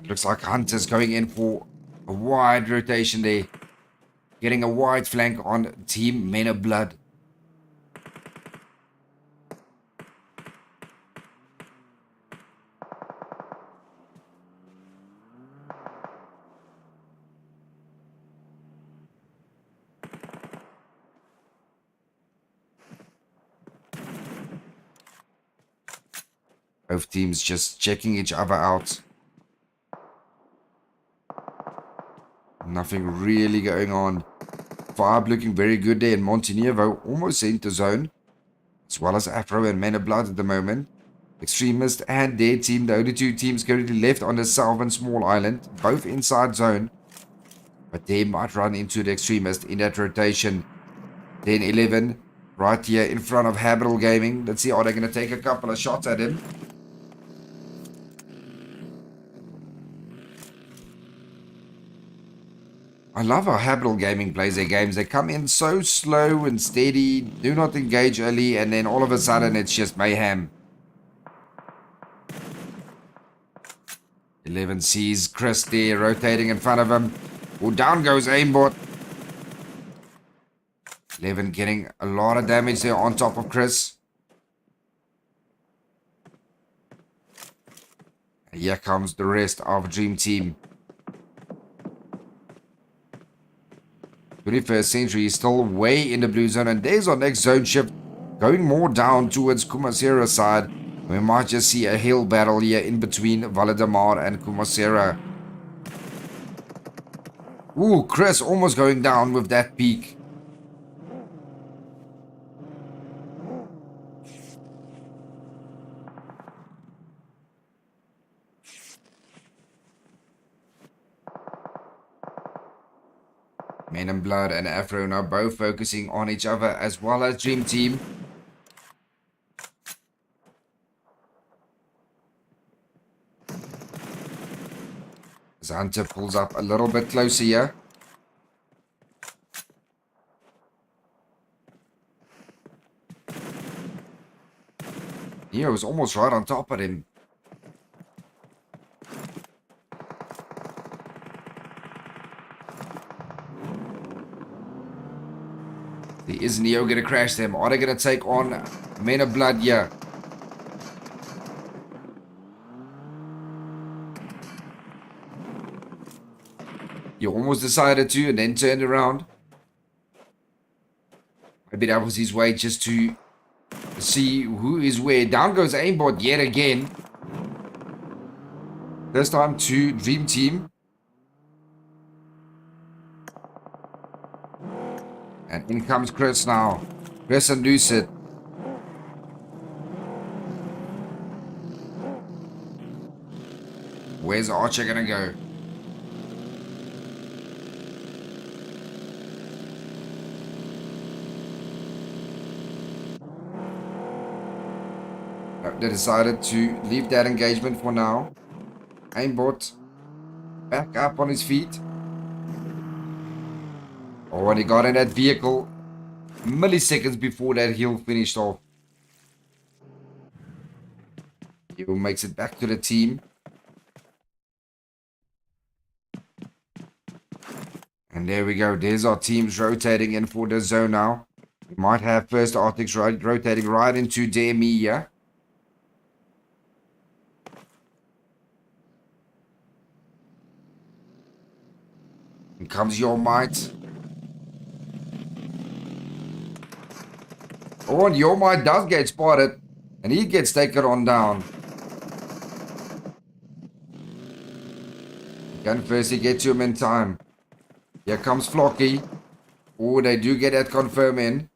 Looks like Hunter's going in for a wide rotation there. Getting a wide flank on Team Men of Blood. Both teams just checking each other out. Nothing really going on. Vibe looking very good there in Montenegro, almost center zone. As well as Afro and Men of Blood at the moment. Extremist and their team, the only 2 teams currently left on the Southern Small Island. Both inside zone. But they might run into the Extremist in that rotation. 10-11. Right here in front of Habitable Gaming. Let's see, are they going to take a couple of shots at him? I love how Habitable Gaming plays their games. They come in so slow and steady, do not engage early, and then all of a sudden it's just mayhem. 11 sees Chris there rotating in front of him. Oh, down goes Aimbot. 11 getting a lot of damage there on top of Chris. And here comes the rest of Dream Team. 21st Century is still way in the blue zone, and there's our next zone shift going more down towards Kumasera's side. We might just see a hill battle here in between Valadimar and Kumasera. Ooh, Chris almost going down with that peak. Blood and Afro now both focusing on each other as well as Dream Team. As Hunter pulls up a little bit closer here. Neo was almost right on top of him. Is Neo going to crash them? Are they going to take on Men of Blood here? You almost decided to and then turned around. Maybe that was his way just to see who is where. Down goes aimbot yet again. This time to Dream Team. And in comes Chris now. Chris and Lucid. Where's Archer gonna go? They decided to leave that engagement for now. Aimbot back up on his feet. Oh, and he got in that vehicle milliseconds before that hill finished off. He makes it back to the team. And there we go. There's our teams rotating in for the zone now. We might have first Arctics rotating right into Demia. Here comes Your Might. Oh, and Your Might does get spotted. And he gets taken on down. Can firstly get to him in time. Here comes Flocky. Oh, they do get that confirm in.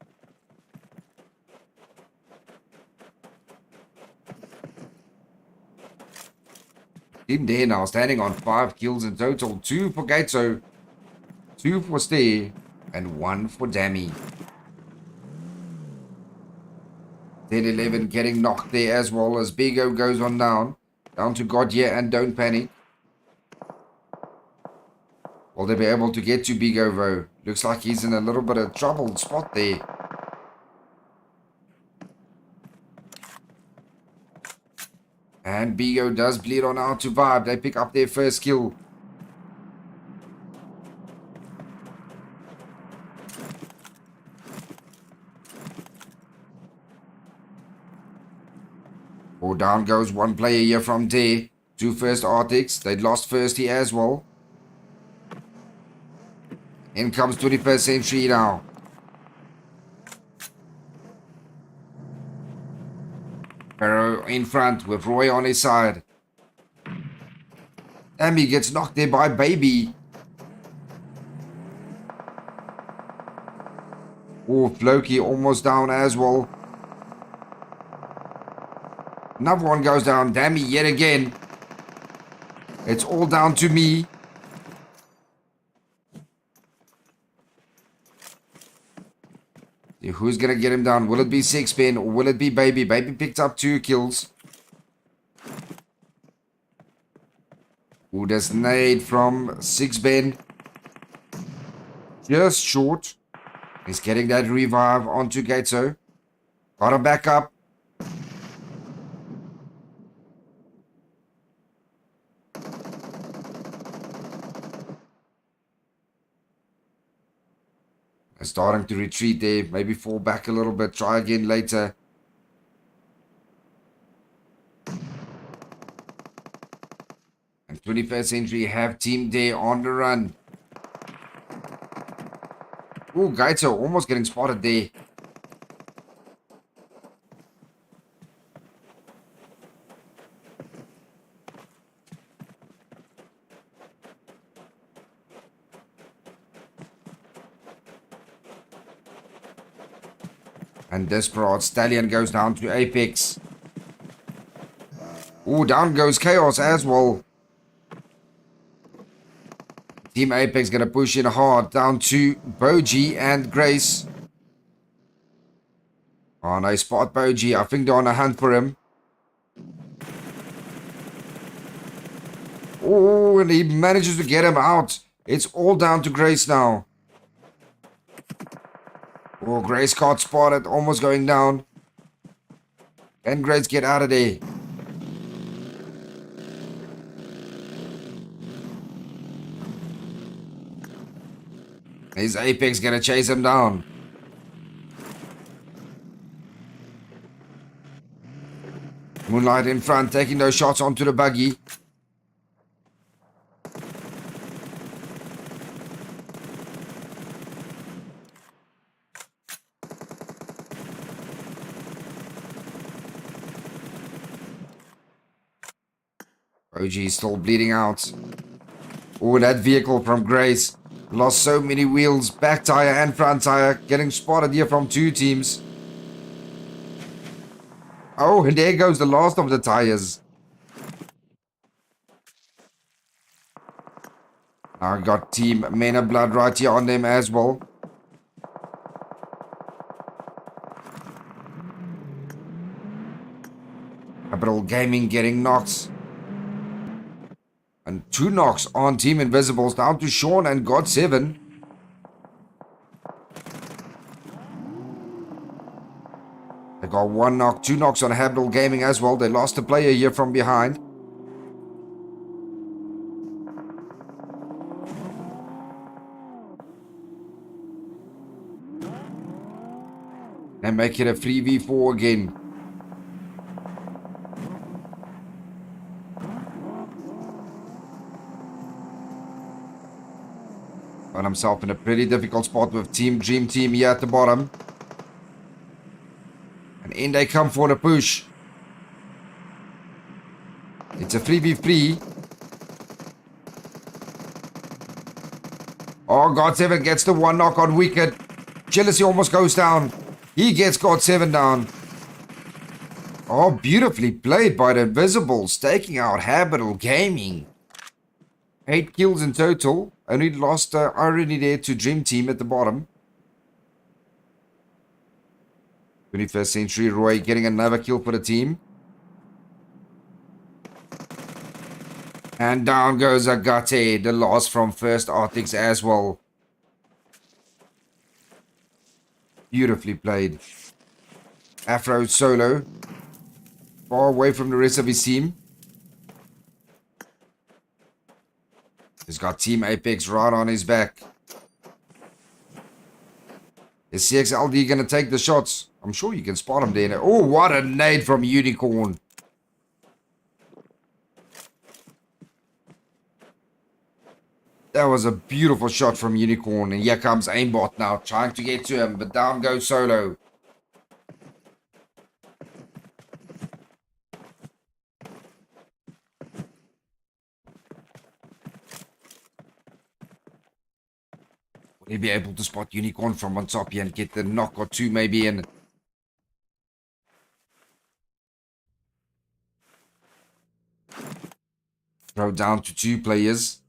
Team there now standing on 5 kills in total. 2 for Gato, 2 for Stay, and 1 for Dammy. 10-11 getting knocked there as well as Bigo goes on down. Down to Godye and Don't Panic. Will they be able to get to Bigo though? Looks like he's in a little bit of troubled spot there. And Bigo does bleed on out to Vibe. They pick up their first kill. Oh, down goes one player here from there. 2 first Arctics. They lost first here as well. In comes 21st Century now. Pharaoh in front with Roy on his side. Amy gets knocked there by Baby. Oh, Floki almost down as well. Another one goes down. Dammy yet again. It's all down to me. Who's going to get him down? Will it be Sixpin or will it be Baby? Baby picked up 2 kills. Ooh, there's nade from Sixpin. Just short. He's getting that revive onto Gato. Got him back up. Starting to retreat there. Maybe fall back a little bit. Try again later. And 21st Century have Team there on the run. Oh, Gaito almost getting spotted there. And Desperate Stallion goes down to Apex. Oh, down goes Chaos as well. Team Apex going to push in hard down to Boji and Grace. Oh, nice spot, Boji. I think they're on a hunt for him. Oh, and he manages to get him out. It's all down to Grace now. Oh, Grace got spotted, almost going down. Can Grace get out of there? Is Apex gonna chase him down? Moonlight in front, taking those shots onto the buggy. OG is still bleeding out. Oh, that vehicle from Grace lost so many wheels, back tire and front tire, getting spotted here from two teams. Oh, and there goes the last of the tires. I got Team Men of Blood right here on them as well. Capital Gaming getting knocked. And 2 knocks on Team Invisibles, down to Sean and God 7. They got 1 knock, 2 knocks on Capital Gaming as well. They lost a player here from behind. And make it a 3v4 again. Found himself in a pretty difficult spot with Team Dream Team here at the bottom. And in they come for the push. It's a 3v3. Oh, God7 gets the 1 knock on Wicked. Jealousy almost goes down. He gets God7 down. Oh, beautifully played by the Invisibles, taking out Habitable Gaming. 8 kills in total. Only lost irony there to Dream Team at the bottom. 21st Century Roy getting another kill for the team. And down goes Agate, the loss from First Arctics as well. Beautifully played. Afro solo. Far away from the rest of his team. He's got Team Apex right on his back. Is CXLD going to take the shots? I'm sure you can spot him there. Oh, what a nade from Unicorn. That was a beautiful shot from Unicorn. And here comes Aimbot now, trying to get to him. But down goes Solo. Will he be able to spot Unicorn from on top here and get the knock or 2 maybe in? Throw down to 2 players.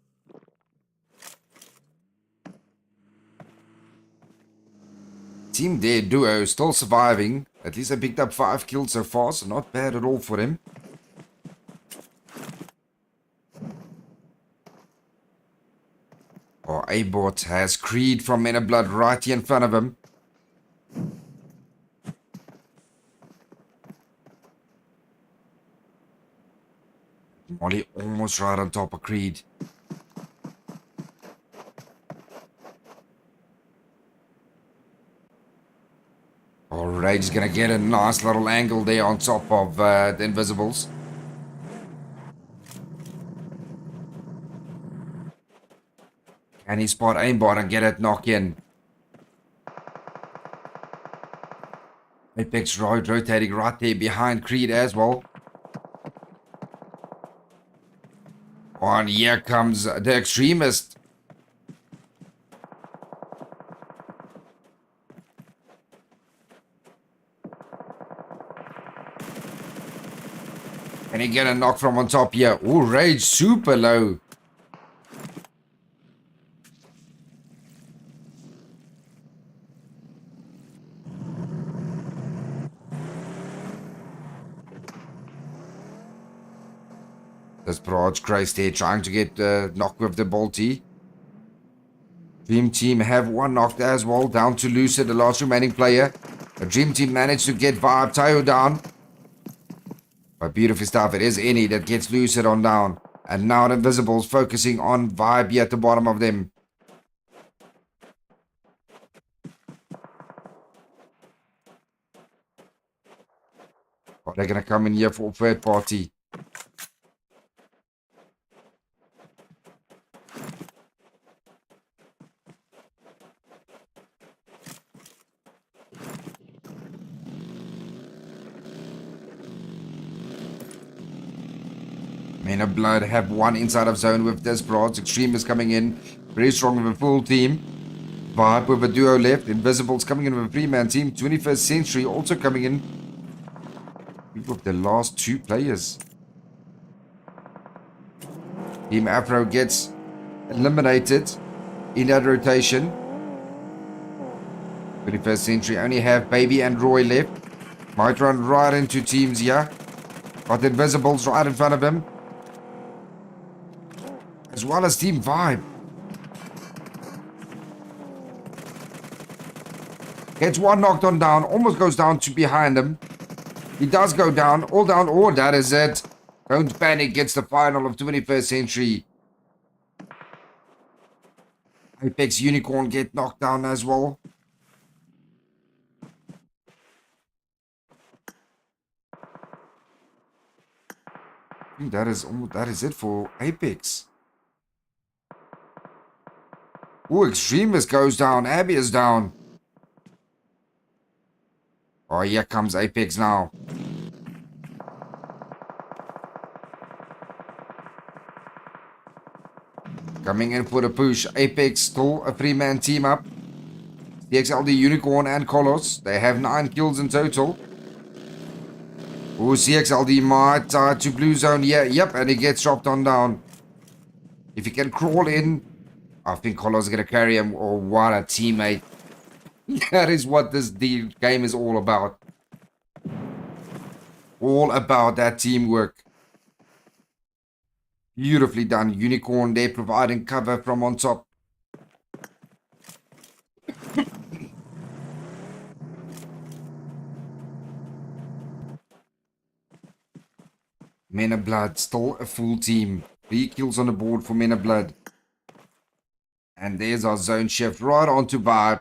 Team Dare Duo still surviving. At least I picked up 5 kills so far, so not bad at all for him. Oh, A-Bot has Creed from Men of Blood right here in front of him. Molly almost right on top of Creed. Oh, Rage is going to get a nice little angle there on top of the Invisibles. Can he spot Aimbot and get it knock in? Apex rotating right there behind Creed as well. Oh, and here comes the Extremist. Can he get a knock from on top here? Oh, Rage super low. This Barrage Grace there trying to get knocked with the bolty. Dream Team have one knocked as well. Down to Lucid, the last remaining player. The Dream Team managed to get Vibe Tayo down. But beautiful stuff. It is Any that gets Lucid on down. And now the Invisibles focusing on Vibe here at the bottom of them. Oh, they're going to come in here for third party. Men of Blood have one inside of zone with Desperados. Extreme is coming in. Very strong with a full team. Vibe with a duo left. Invisibles coming in with a three-man team. 21st Century also coming in with the last two players. Team Afro gets eliminated in that rotation. 21st Century only have Baby and Roy left. Might run right into teams here. Got the Invisibles right in front of him. As well as Team Vibe. Gets one knocked on down. Almost goes down to behind him. He does go down. All down. Oh, that is it. Don't Panic gets the final of 21st Century. Apex Unicorn get knocked down as well. I think that is it for Apex. Oh, Extremist goes down. Abby is down. Oh, here comes Apex now. Coming in for the push. Apex still a three-man team up. CXLD, Unicorn, and Kolos. They have 9 kills in total. Oh, CXLD might to blue zone. Yeah, yep, and he gets dropped on down. If he can crawl in, I think Kolos is going to carry him. Oh, what a teammate. That is what this game is all about. All about that teamwork. Beautifully done. Unicorn there providing cover from on top. Men of Blood, still a full team. 3 kills on the board for Men of Blood. And there's our zone shift right onto Vibe.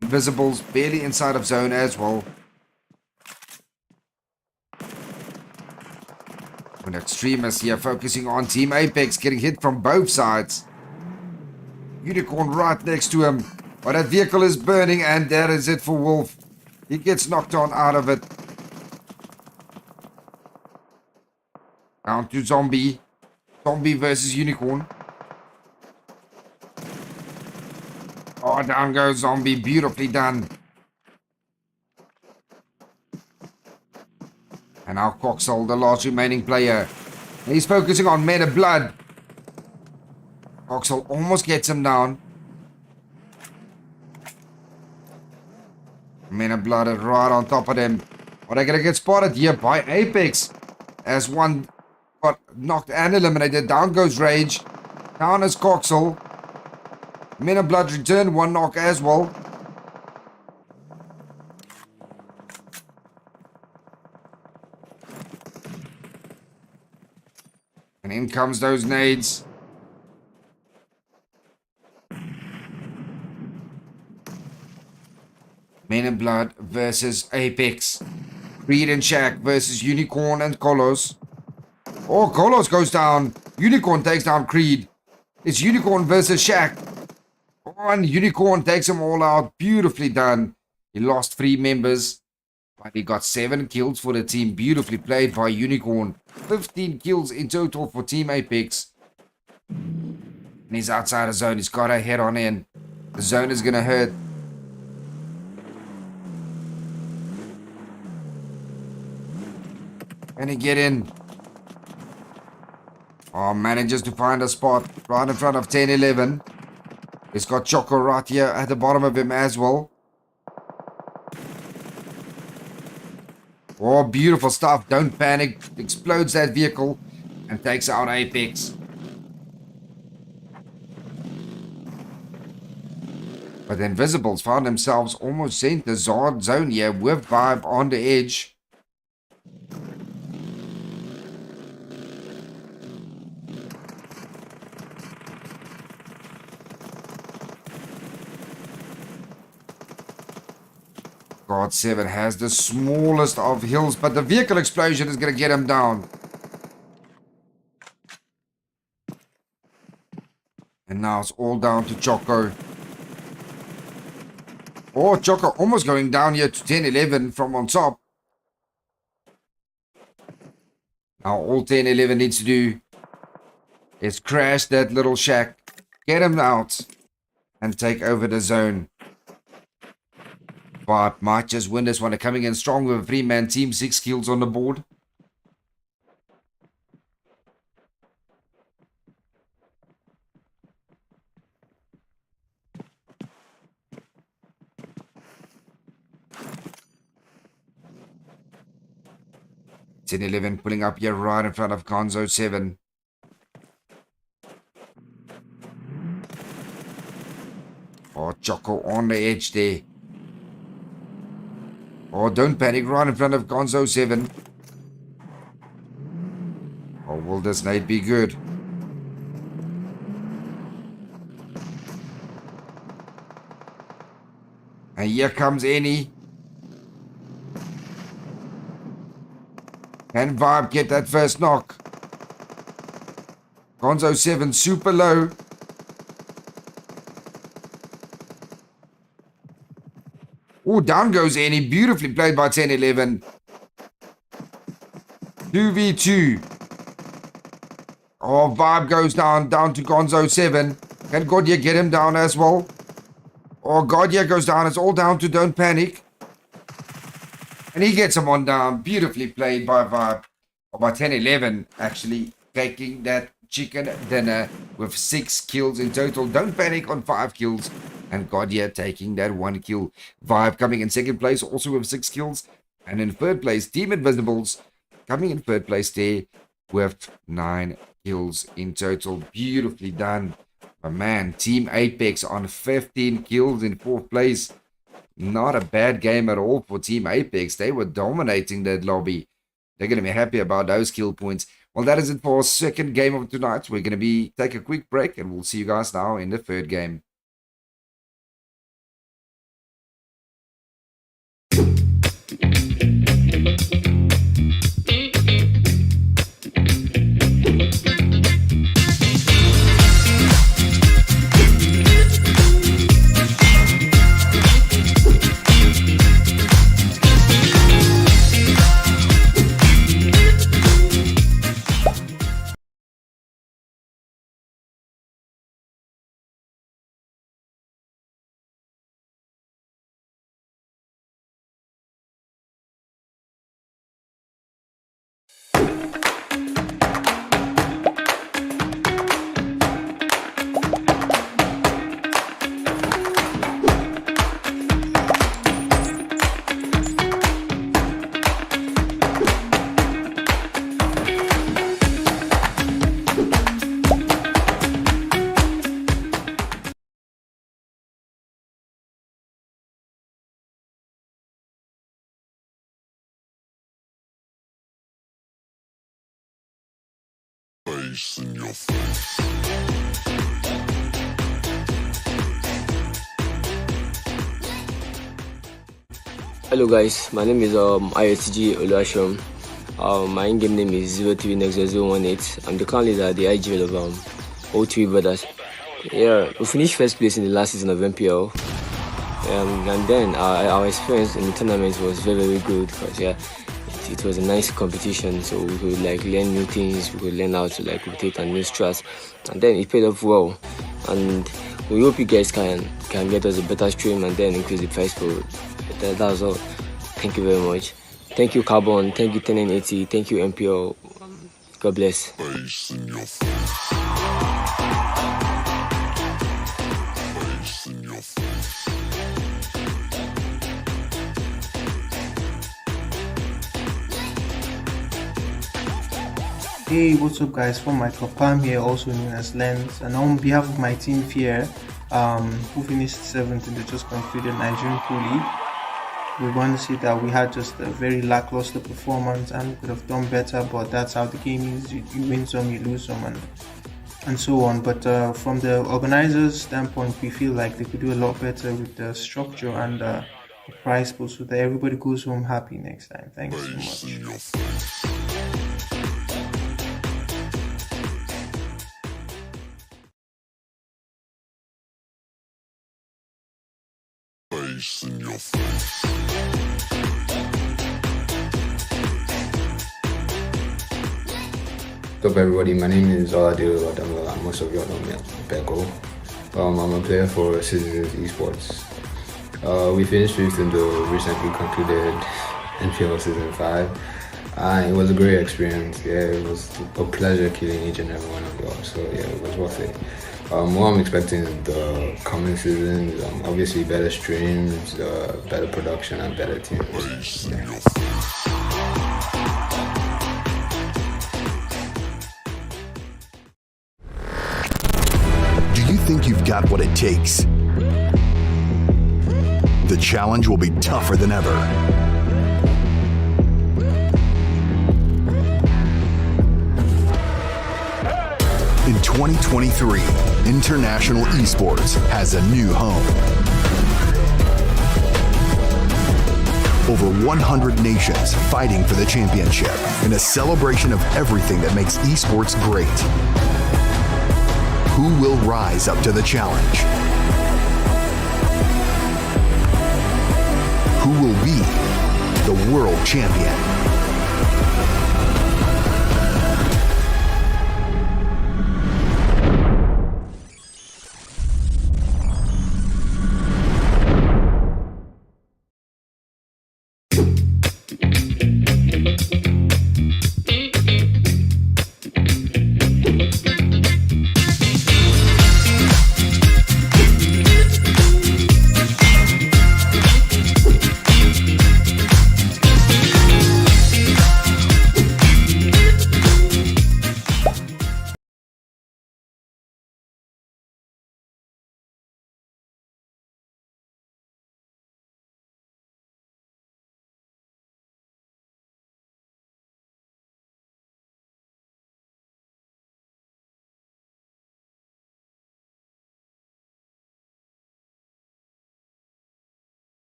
Invisibles barely inside of zone as well. When Extremists here focusing on Team Apex, getting hit from both sides. Unicorn right next to him. But that vehicle is burning, and that is it for Wolf. He gets knocked on out of it. Down to Zombie. Zombie versus Unicorn. Oh, down goes Zombie. Beautifully done. And now Coxel, the last remaining player. He's focusing on Men of Blood. Coxel almost gets him down. Men of Blood are right on top of them. Are they going to get spotted here by Apex? As one got knocked and eliminated. Down goes Rage. Down is Coxel. Men of Blood return one knock as well. And in comes those nades. Men of Blood versus Apex. Creed and Shaq versus Unicorn and Kolos. Oh, Kolos goes down. Unicorn takes down Creed. It's Unicorn versus Shaq. Oh, and Unicorn takes them all out. Beautifully done. He lost 3 members. But he got 7 kills for the team. Beautifully played by Unicorn. 15 kills in total for Team Apex. And he's outside the zone. He's got to head on in. The zone is going to hurt. Can he get in? Oh, manages to find a spot right in front of 10-11. He's got Choco right here at the bottom of him as well. Oh, beautiful stuff. Don't panic. Explodes that vehicle. and takes out Apex. But the Invisibles found themselves almost sent the Zard zone here with Vibe on the edge. God 7 has the smallest of hills, but the vehicle explosion is going to get him down. And now it's all down to Choco. Oh, Choco almost going down here to 10-11 from on top. Now all 10-11 needs to do is crash that little shack, get him out, and take over the zone. But might just win this one. They're coming in strong with a 3-man team, 6 kills on the board. Ten-11 pulling up here right in front of Gonzo 7. Oh, Choco on the edge there. Oh, don't panic, right in front of Gonzo 7. Oh, will this nade be good? And here comes Annie. Can Vibe get that first knock? Gonzo 7 super low. Oh, down goes Annie. Beautifully played by 10-11. 2v2. Oh, Vibe goes down to Gonzo 7. Can Godia get him down as well? Oh, Godia goes down. It's all down to Don't Panic. And he gets him on down. Beautifully played by Vibe. Or by 10-11, actually. Taking that chicken dinner with 6 kills in total. Don't Panic on 5 kills. And Godia taking that 1 kill. Vibe coming in second place, also with 6 kills. And in third place, Team Invisibles coming in third place there with 9 kills in total. Beautifully done. But man, Team Apex on 15 kills in fourth place. Not a bad game at all for Team Apex. They were dominating that lobby. They're going to be happy about those kill points. Well, that is it for our second game of tonight. We're going to take a quick break and we'll see you guys now in the third game. In your face. Hello guys, my name is ISG Oluashom. My in-game name is 03nexus018. I'm the current leader at the IGL of O3 Brothers. Yeah, we finished first place in the last season of MPL. And then our experience in the tournament was very, very good because it was a nice competition, so we could learn new things, we could learn how to rotate and new strats, and then it paid off well. And we hope you guys can get us a better stream and then increase the price for it. That's all. Thank you very much. Thank you Carbon, thank you 1080, thank you MPL. God bless. In your face. In your face. Hey, what's up, guys? From my Pam here, also known as Lens, and on behalf of my team here, who finished 7th in the just concluded Nigerian Pro League, we want to say that we had just a very lackluster performance and we could have done better, but that's how the game is. You win some, you lose some, and so on. But from the organizers' standpoint, we feel like they could do a lot better with the structure and the prize pool so that everybody goes home happy next time. Thanks so Face much. in your face. Face in your face. What's up, everybody? My name is Oladil Adamola. Most of you all know me as Beko. I'm a player for Citizens Esports. We finished 5th in the recently concluded NPL Season 5. It was a great experience. Yeah, it was a pleasure killing each and every one of y'all. So yeah, it was worth it. What I'm expecting in the coming seasons, obviously better streams, better production, and better teams. Face in your face. Do you think you've got what it takes? The challenge will be tougher than ever. In 2023, international esports has a new home. Over 100 nations fighting for the championship in a celebration of everything that makes esports great. Who will rise up to the challenge? Who will be the world champion?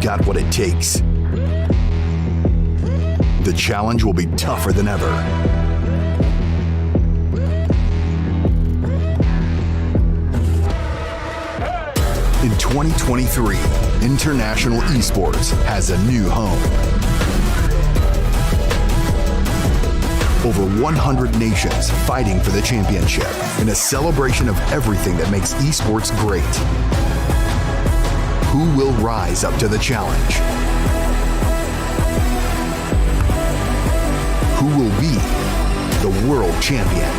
got what it takes. The challenge will be tougher than ever. In 2023, international esports has a new home. Over 100 nations fighting for the championship in a celebration of everything that makes esports great. Who will rise up to the challenge? Who will be the world champion?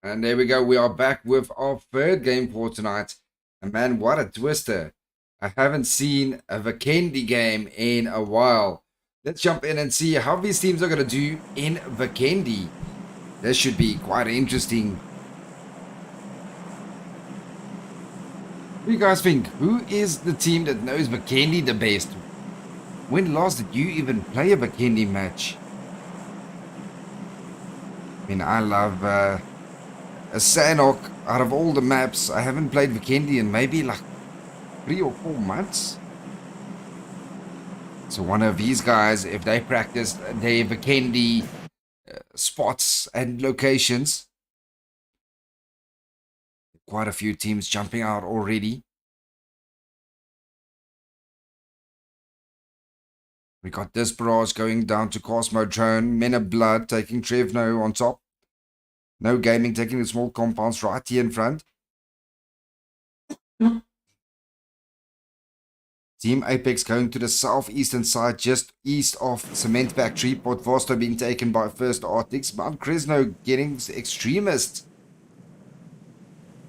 And there we go. We are back with our third game for tonight. And man, what a twister. I haven't seen a Vikendi game in a while. Let's jump in and see how these teams are going to do in Vikendi. This should be quite interesting. What do you guys think? Who is the team that knows Vikendi the best? When last did you even play a Vikendi match? I mean, I love a Sanhok. Out of all the maps, I haven't played Vikendi in maybe like 3 or 4 months. So one of these guys, if they practice their Vikendi spots and locations, quite a few teams jumping out already. We got this barrage going down to Cosmo Drone, Men of Blood taking Trevno on top. No Gaming taking the small compounds right here in front. Team Apex going to the southeastern side, just east of Cement Factory. Port Vosto being taken by First Arctics. Mount Cresno getting Extremist.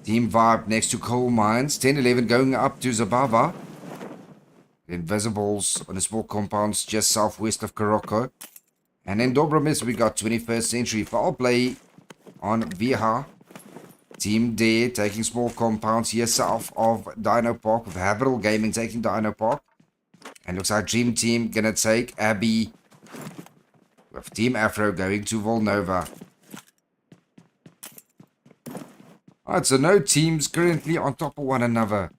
Team Vibe next to Coal Mines. 10-11 going up to Zabava. Invisibles on the small compounds just southwest of Karoko. And in Dobromis we got 21st Century Foul Play on Viha. Team Dare taking small compounds here south of Dino Park, with Haverhill Gaming taking Dino Park. And looks like Dream Team gonna take Abbey, with Team Afro going to Volnova. Alright, so no teams currently on top of one another.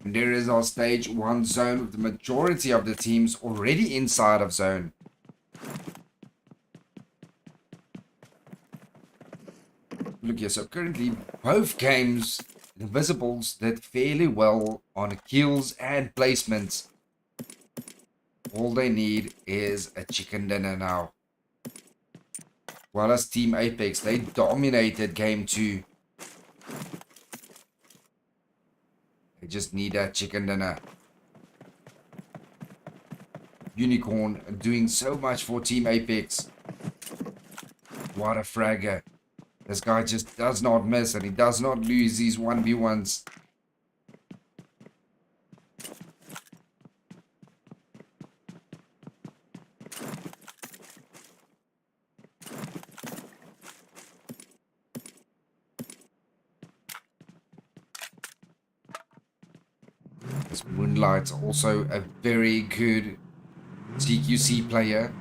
And there is our stage 1 zone, with the majority of the teams already inside of zone. Look here, so currently both games, the Invisibles did fairly well on kills and placements. All they need is a chicken dinner now. While as Team Apex, they dominated game 2. They just need that chicken dinner. Unicorn doing so much for Team Apex. What a fragger. This guy just does not miss and he does not lose these 1v1s. This Moonlight's also a very good CQC player.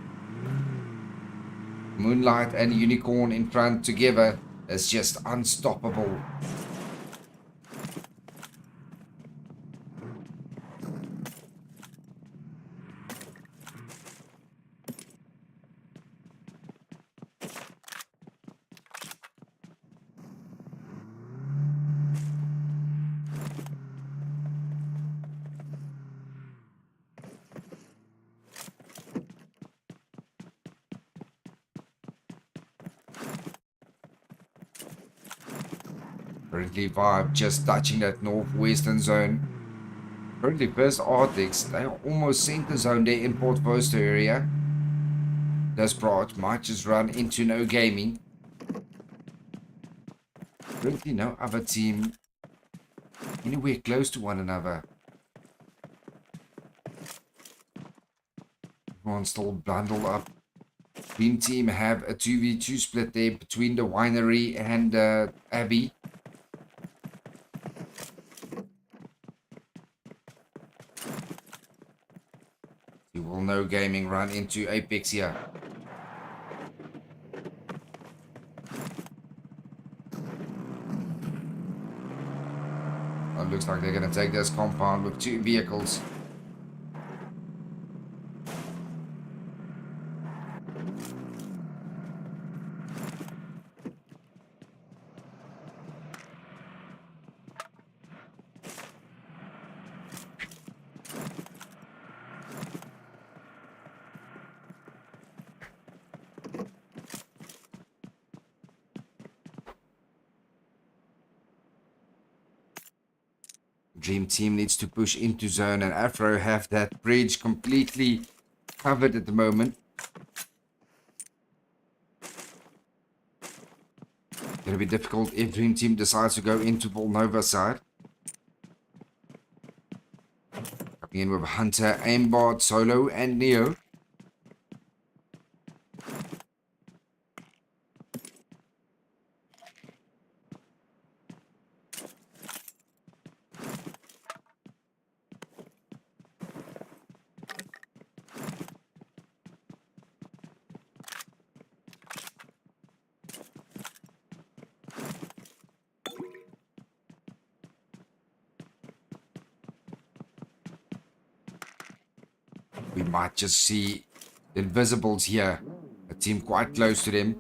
Moonlight and Unicorn in front together is just unstoppable. Currently Vibe just touching that northwestern zone. Currently first Arctics, they are almost center zone there in Port Foster area. This branch might just run into no gaming. Currently no other team anywhere close to one another. Everyone's still bundled up. Green team have a 2v2 split there between the winery and Abbey. You will know gaming run into Apex here. It looks like they're going to take this compound with 2 vehicles. Dream team needs to push into zone and Afro have that bridge completely covered at the moment. Gonna be difficult if Dream team decides to go into Volnova side. Coming in with Hunter, Aimbot, Solo and Neo. We might just see the Invisibles here. A team quite close to them.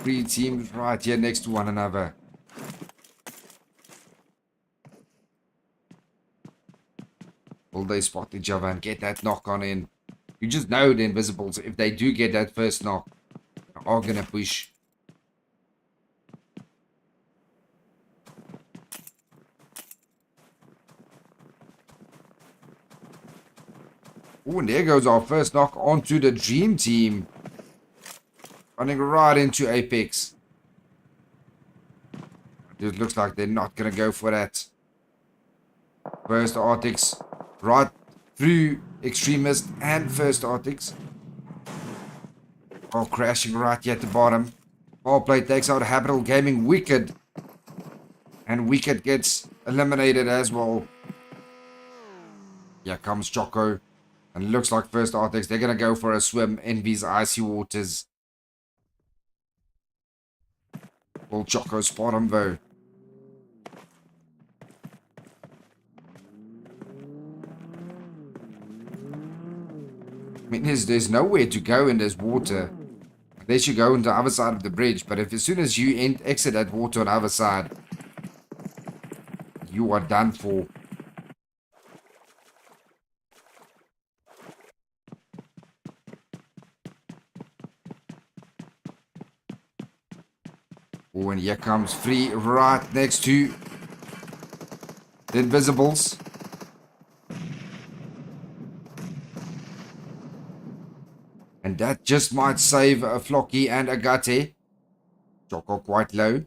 Three teams right here next to one another. Will they spot each other and get that knock on in? You just know the Invisibles, if they do get that first knock, are going to push. Oh, and there goes our first knock onto the Dream team. Running right into Apex. It looks like they're not going to go for that. First Arctics right through Extremist and First Arctics. Oh, crashing right here at the bottom. Power play takes out Habitable Gaming. Wicked. And Wicked gets eliminated as well. Here comes Choco. And it looks like First Arctics, they're going to go for a swim in these icy waters. Will Choco spot him though? I mean, there's nowhere to go in this water. Unless you go on the other side of the bridge. But if as soon as you exit that water on the other side, you are done for. Oh, and here comes Free right next to the Invisibles. And that just might save Flocky and Agate. Choco quite low.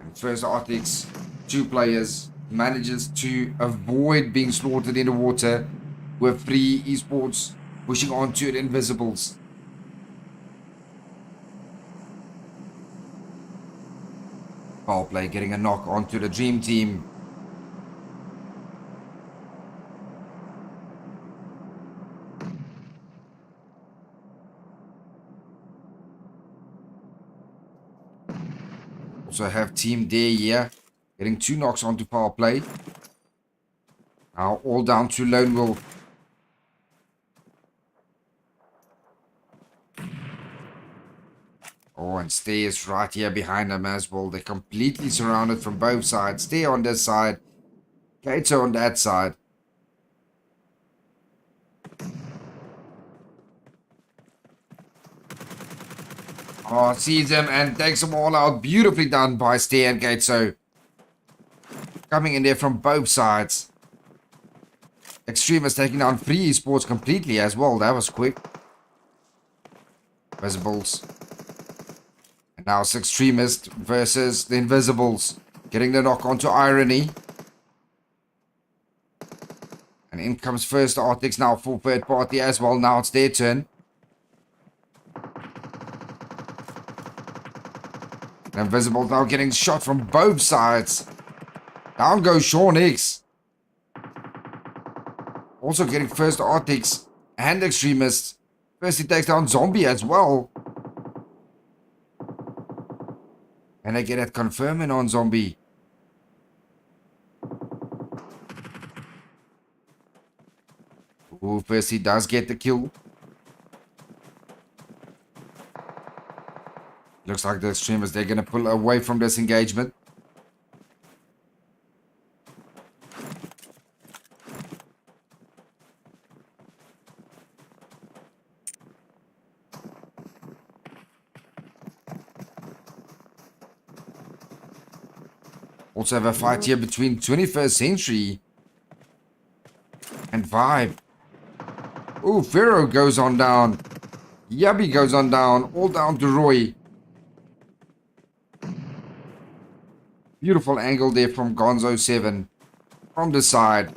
And first Arctics, 2 players, manages to avoid being slaughtered in the water with Free Esports pushing on to the Invisibles. Foul play getting a knock onto the Dream Team. Also have Team D here getting 2 knocks onto power play. Now all down to Lone Wolf. Oh, and Stay is right here behind them as well. They're completely surrounded from both sides. Stay on this side. Kato on that side. Oh, sees him and takes them all out. Beautifully done by Stay and Kato. Coming in there from both sides. Extremist taking down Free Esports completely as well. That was quick. Visibles. And now it's Extremist versus the Invisibles. Getting the knock onto Irony. And in comes first Arctics now for third party as well. Now it's their turn. The Invisible now getting shot from both sides. Down goes Sean X. Also getting first Arctics and Extremist. First he takes down Zombie as well. And they get that confirming on Zombie. Ooh, first he does get the kill. Looks like the Extremists, they're going to pull away from this engagement. Also have a fight here between 21st Century and Vibe. Ooh, Pharaoh goes on down. Yabby goes on down. All down to Roy. Beautiful angle there from Gonzo 7. From the side.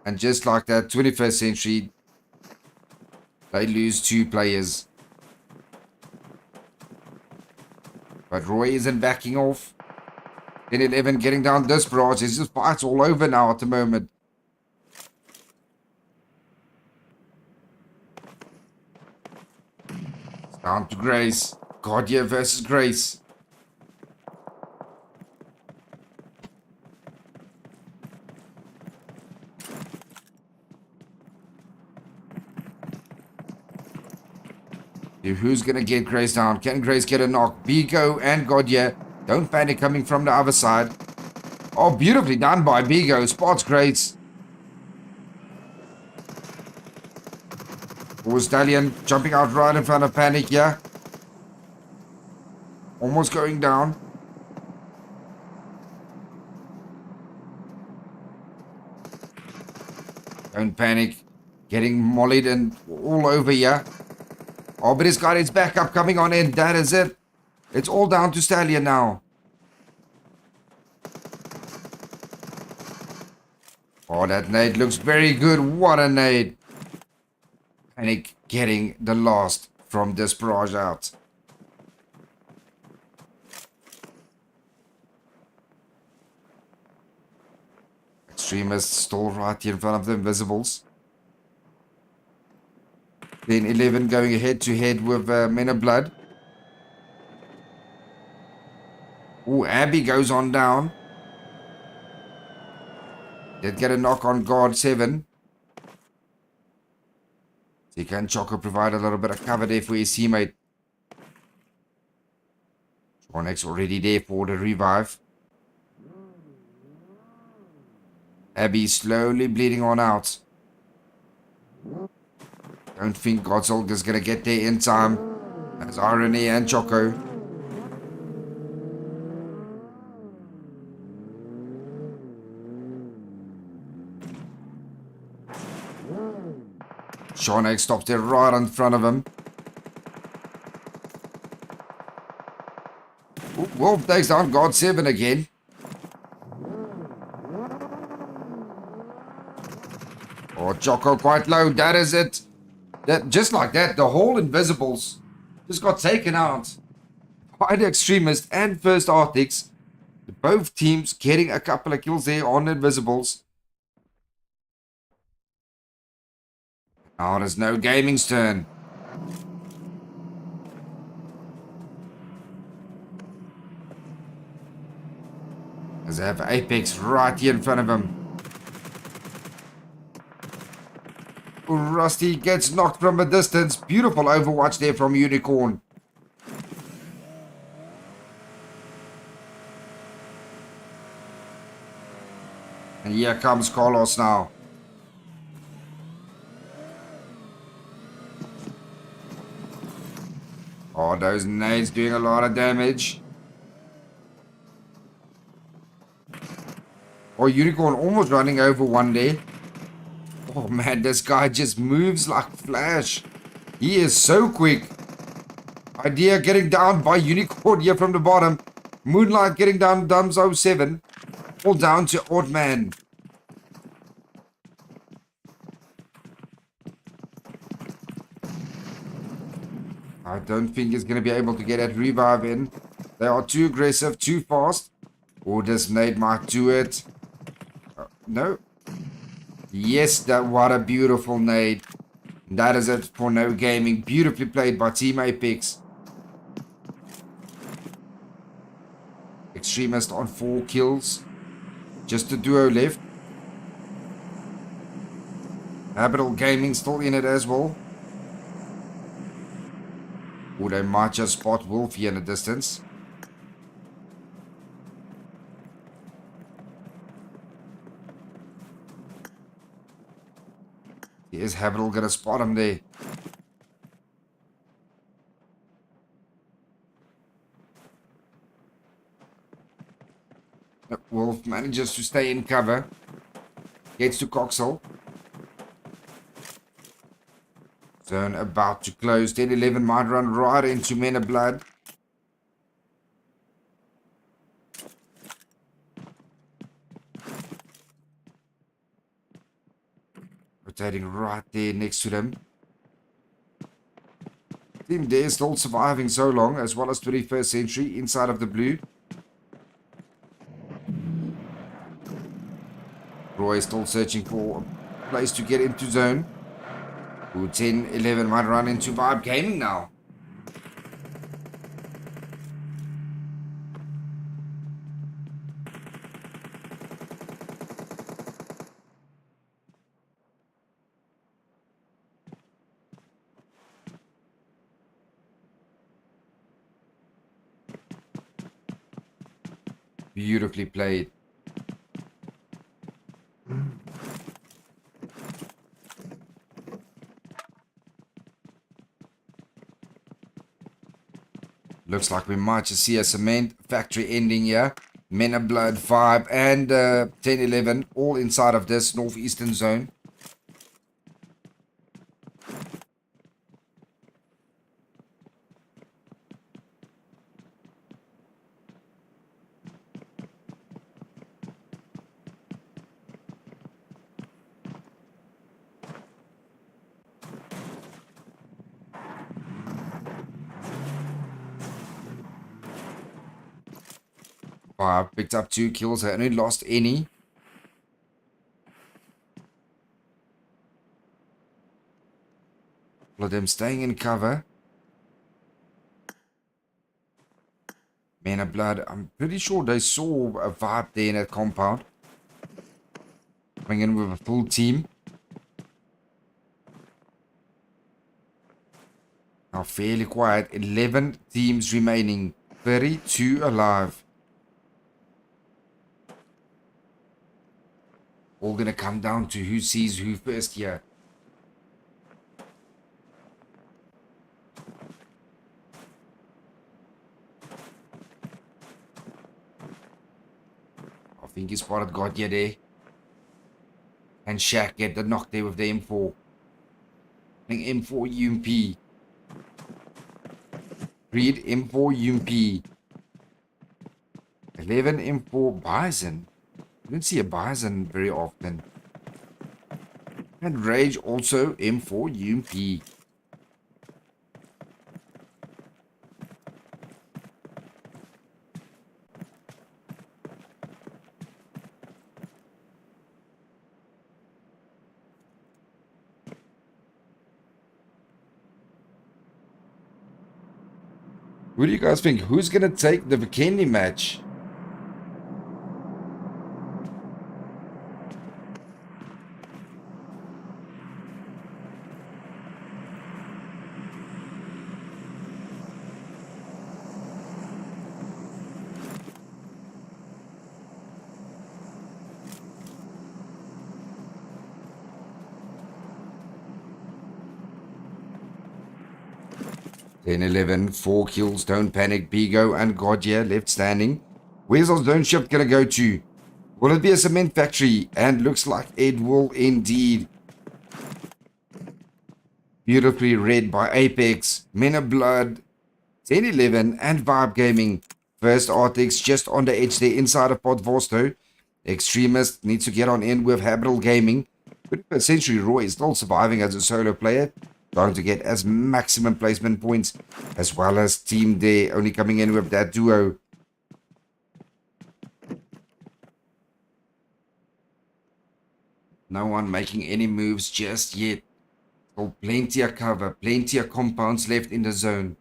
And just like that, 21st Century, they lose 2 players. But Roy isn't backing off. Then 11 getting down this barrage. There's just fights all over now at the moment. It's down to Grace. Gordia versus Grace. Who's going to get Grace down? Can Grace get a knock? Bigo and Godya. Don't panic coming from the other side. Oh, beautifully done by Bigo. Spots Grace. Oh, Stallion jumping out right in front of Panic, yeah. Almost going down. Don't panic. Getting mollied and all over here. Oh, but he's got his backup coming on in. That is it. It's all down to Stallion now. Oh, that nade looks very good. What a nade. Panic getting the last from this barrage out. Extremists still right here in front of the Invisibles. Then 11 going head to head with Men of Blood. Ooh, Abby goes on down. Did get a knock on guard 7. Zika and Choco provide a little bit of cover there for his teammate. Shornex already there for the revive. Abby slowly bleeding on out. Don't think Godzilga's gonna get there in time. As Irony and Choco. Shornex stops there right in front of him. Ooh, Wolf takes down God 7 again. Oh, Choco quite low. That is it. That just like that, the whole Invisibles just got taken out by the Extremist and First Arctics. Both teams getting a couple of kills there on the Invisibles. Now there's no gaming's turn. As they have Apex right here in front of him. Rusty gets knocked from a distance. Beautiful overwatch there from Unicorn. And here comes Carlos now. Oh, those nades doing a lot of damage. Oh, Unicorn almost running over one there. Oh man, this guy just moves like flash. He is so quick. Idea getting down by Unicorn here from the bottom. Moonlight getting down Dumzo 7. All down to Oddman. I don't think he's going to be able to get that revive in. They are too aggressive, too fast. Or this nade might do it. No. Yes, that what a beautiful nade. That is it for No Gaming. Beautifully played by Team Apex. Extremist on 4 kills. Just a duo left. Habitable Gaming still in it as well. Or they might just spot Wolf here in the distance. Is Habitable gonna spot him there? Wolf manages to stay in cover. Gets to Coxel. Zone about to close. 10-11 might run right into Men of Blood. Rotating right there next to them. Team there still surviving so long, as well as 21st Century inside of the blue. Roy is still searching for a place to get into zone. 10-11 might run into Vibe Gaming now. Beautifully played. Looks like we might just see a cement factory ending here. Men of Blood 5 and 10-11 all inside of this northeastern zone. Picked up 2 kills. I only lost any. All of them staying in cover. Men of Blood, I'm pretty sure they saw a Vibe there in that compound. Coming in with a full team. Now fairly quiet. 11 teams remaining. 32 alive. All gonna come down to who sees who first here. I think he spotted Godya there. And Shaq get the knock there with the M4. I think M4 UMP. Read M4 UMP. 11 M4 Bison. You don't see a Bison very often. And Rage also M4 UMP. Who do you guys think? Who's going to take the Vikendi match? Then 11, 4 kills, don't panic. Bigo and Godya left standing. Where's our zone shift gonna go to? Will it be a cement factory? And looks like it will indeed. Beautifully read by Apex, Men of Blood, 10-11 and Vibe Gaming. First Arctics just on the edge there inside of Pod Vorsto. Extremist needs to get on in with Habitable Gaming. 21st Century Roy is still surviving as a solo player. Trying to get as maximum placement points, as well as Team Day only coming in with that duo. No one making any moves just yet. Still plenty of cover, plenty of compounds left in the zone.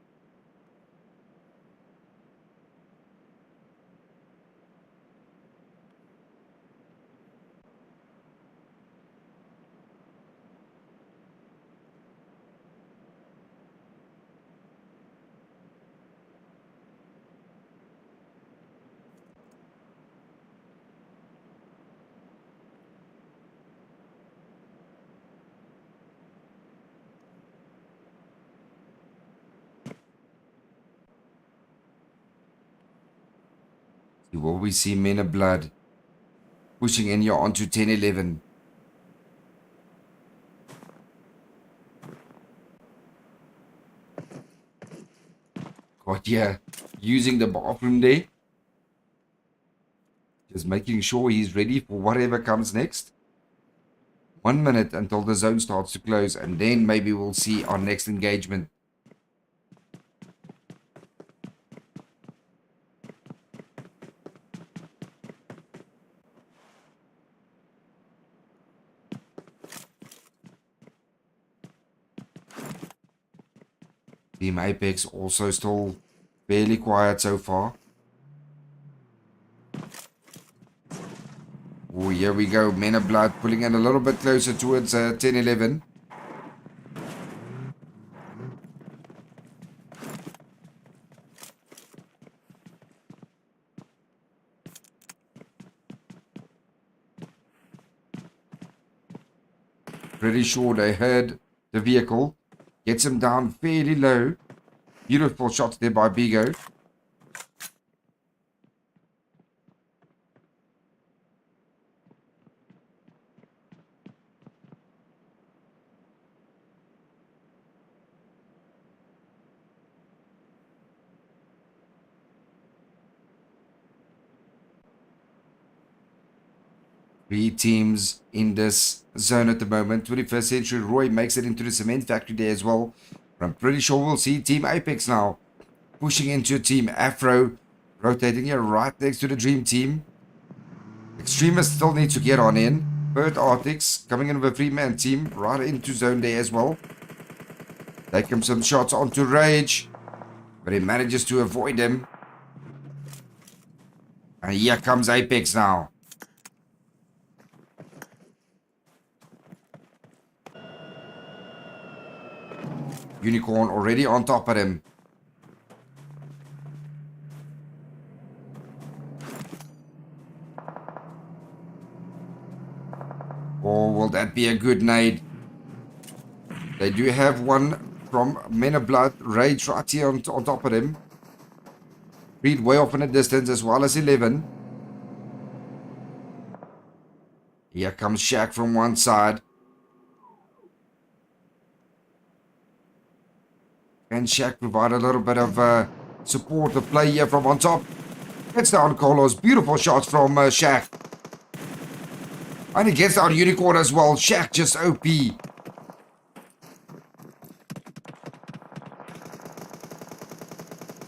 Will we see Men of Blood pushing in here onto 10-11? God, yeah, using the bathroom there. Just making sure he's ready for whatever comes next. 1 minute until the zone starts to close, and then maybe we'll see our next engagement. Team Apex also still fairly quiet so far. Oh, here we go. Men of Blood pulling in a little bit closer towards 10-11. Pretty sure they heard the vehicle. Gets him down fairly low. Beautiful shots there by Bigo. Three teams in this zone at the moment. 21st Century Roy makes it into the cement factory there as well. But I'm pretty sure we'll see Team Apex now pushing into Team Afro, rotating here right next to the Dream Team. Extremists still need to get on in. Bird Arctics coming in with a 3-man team right into zone there as well. Take him some shots onto Rage, but he manages to avoid them. And here comes Apex now. Unicorn already on top of him. Or will that be a good nade? They do have one from Men of Blood. Rage right here on top of him. Reed way off in the distance as well as 11. Here comes Shaq from one side. Can Shaq provide a little bit of support to play here from on top? Gets down Carlos. Beautiful shots from Shaq. And he gets down Unicorn as well. Shaq just OP.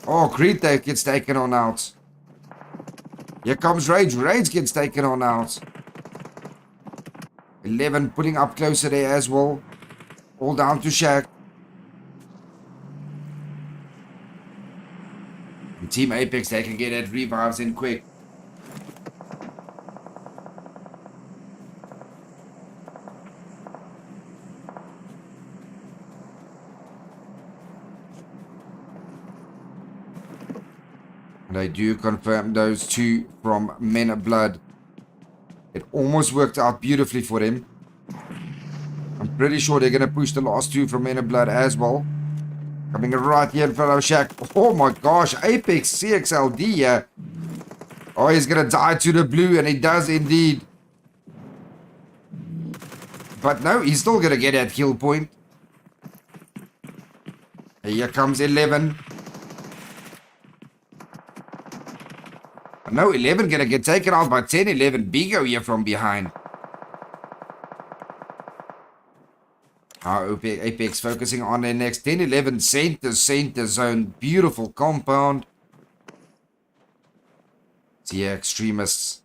Oh, Creed gets taken on out. Here comes Rage. Rage gets taken on out. 11 putting up closer there as well. All down to Shaq. And Team Apex, they can get that revives in quick. They do confirm those two from Men of Blood. It almost worked out beautifully for them. I'm pretty sure they're going to push the last two from Men of Blood as well. Coming right here in front of Shaq. Oh my gosh, Apex CXLD here. Oh, he's going to die to the blue, and he does indeed. But no, he's still going to get that kill point. Here comes 11. No, 11 gonna get taken out by 10, 11. Bigo here from behind. Now Apex focusing on their next 10, 11 center zone. Beautiful compound. See extremists.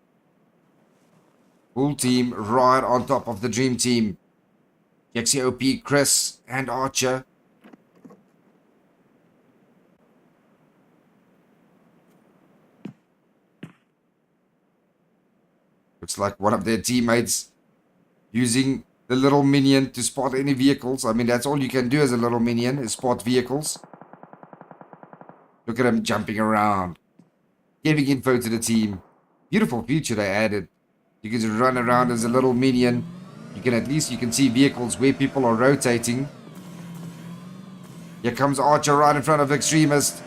Full team right on top of the dream team. XCOP, Chris, and Archer. Looks like one of their teammates using the little minion to spot any vehicles. I mean, that's all you can do as a little minion, is spot vehicles. Look at him jumping around. Giving info to the team. Beautiful feature they added. You can just run around as a little minion. You can see vehicles where people are rotating. Here comes Archer right in front of Extremist.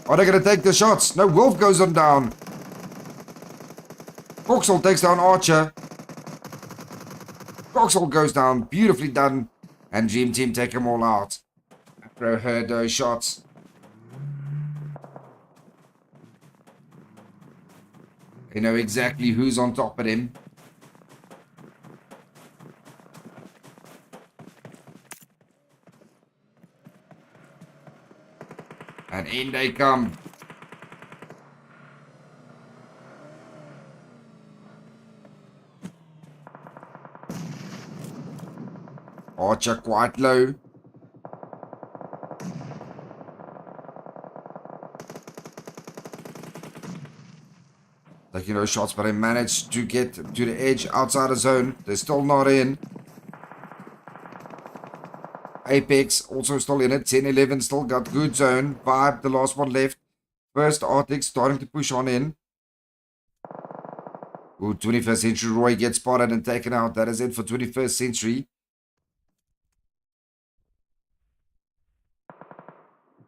Are they going to take the shots? No, Wolf goes on down. Coxel takes down Archer. Coxel goes down. Beautifully done. And Dream Team take them all out. After heard those shots. They know exactly who's on top of him. And in they come. Archer quite low. Taking those shots, but they managed to get to the edge outside the zone. They're still not in. Apex also still in it. 10-11 still got good zone. Vibe, the last one left. First Arctic starting to push on in. Ooh, 21st Century Roy gets spotted and taken out. That is it for 21st Century.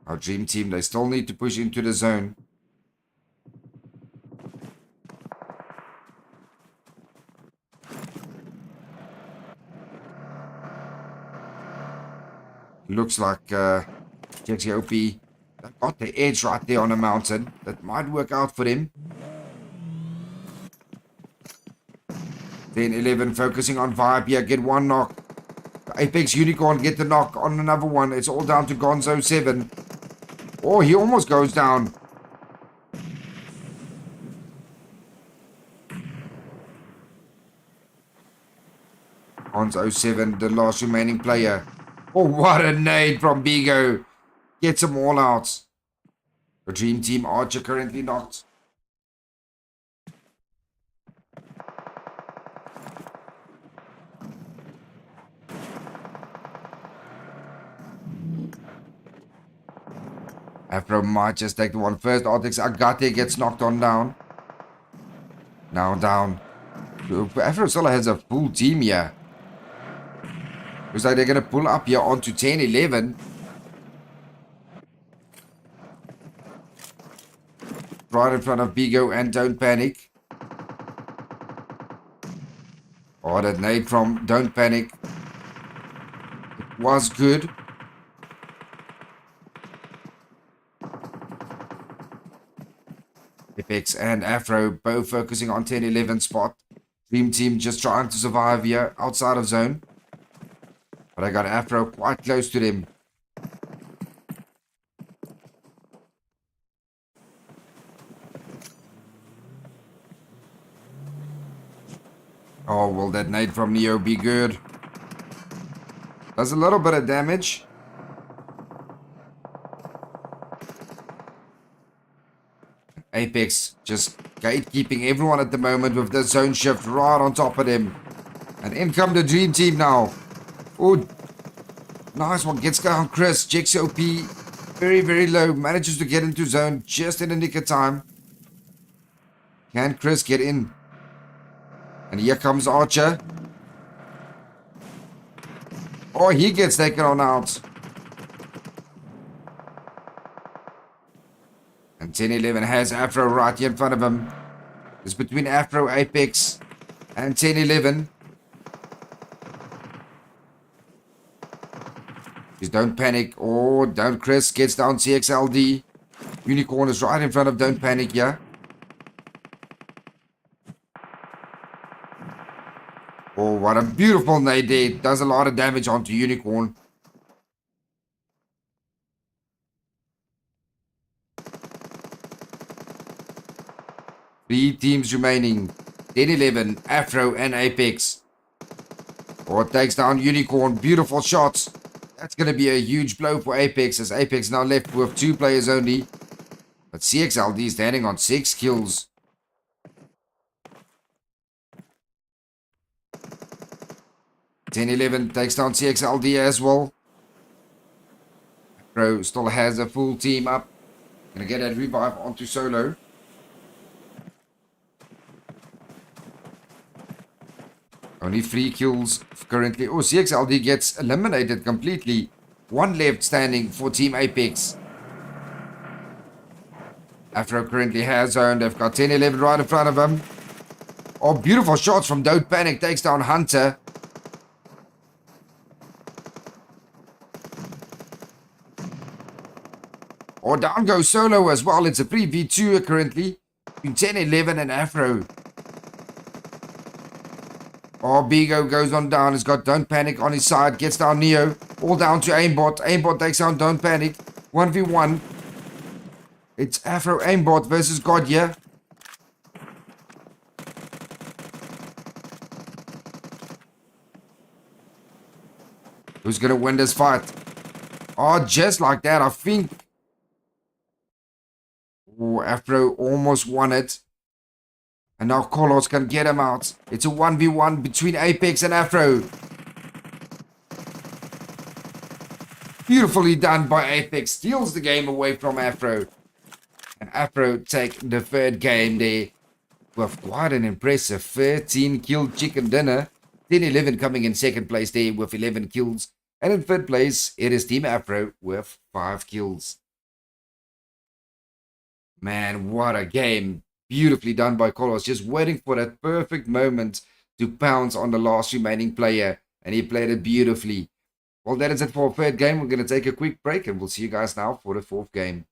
Our Dream Team, they still need to push into the zone. Looks like JXOP got the edge right there on the mountain. That might work out for them. 10-11 focusing on Vibe here. Get one knock. Apex Unicorn get the knock on another one. It's all down to Gonzo 7. Oh, he almost goes down. Gonzo 7, the last remaining player. Oh, what a nade from Bigo. Gets them all out. The Dream Team Archer currently knocked. Afro might just take the one first. Artix Agate gets knocked on down. Now down. Afro still has a full team here. Looks like they're going to pull up here onto 10-11. Right in front of Bigo and Don't Panic. Oh, that nade from Don't Panic was good. Apex and Afro both focusing on 10-11 spot. Dream Team just trying to survive here outside of zone. But I got Afro quite close to them. Oh, will that nade from Neo be good? Does a little bit of damage. Apex just gatekeeping everyone at the moment with the zone shift right on top of them. And in come the Dream Team now. Oh, nice one. Gets down Chris. Checks OP. Very, very low. Manages to get into zone just in the nick of time. Can Chris get in? And here comes Archer. Oh, he gets taken on out. And 10-11 has Afro right here in front of him. It's between Afro, Apex, and 10-11. Just don't panic. Oh, Don't Chris gets down CXLD. Unicorn is right in front of Don't Panic here. Oh, what a beautiful nade there. Does a lot of damage onto Unicorn. Three teams remaining. 10-11, Afro and Apex. Oh, it takes down Unicorn. Beautiful shots. That's going to be a huge blow for Apex, as Apex now left with 2 players only. But CXLD standing on 6 kills. Ten-11 takes down CXLD as well. Pro still has a full team up. Gonna get that revive onto solo. Only 3 kills currently. Oh, CXLD gets eliminated completely. 1 left standing for Team Apex. Afro currently has zone. They've got 10-11 right in front of him. Oh, beautiful shots from Don't Panic. Takes down Hunter. Oh, down goes Solo as well. It's a 3v2 currently. Between 10-11 and Afro. Oh, Bigo goes on down. He's got Don't Panic on his side. Gets down Neo. All down to Aimbot. Aimbot takes down Don't Panic. 1v1. It's Afro Aimbot versus Godya. Who's going to win this fight? Oh, just like that, I think. Oh, Afro almost won it. And now Kolos can get him out. It's a 1v1 between Apex and Afro. Beautifully done by Apex. Steals the game away from Afro. And Afro take the third game there with quite an impressive 13 kill chicken dinner. 10-11 coming in second place there with 11 kills. And in third place, it is Team Afro with 5 kills. Man, what a game. Beautifully done by Kolos. Just waiting for that perfect moment to pounce on the last remaining player. And he played it beautifully. Well, that is it for our third game. We're going to take a quick break and we'll see you guys now for the fourth game.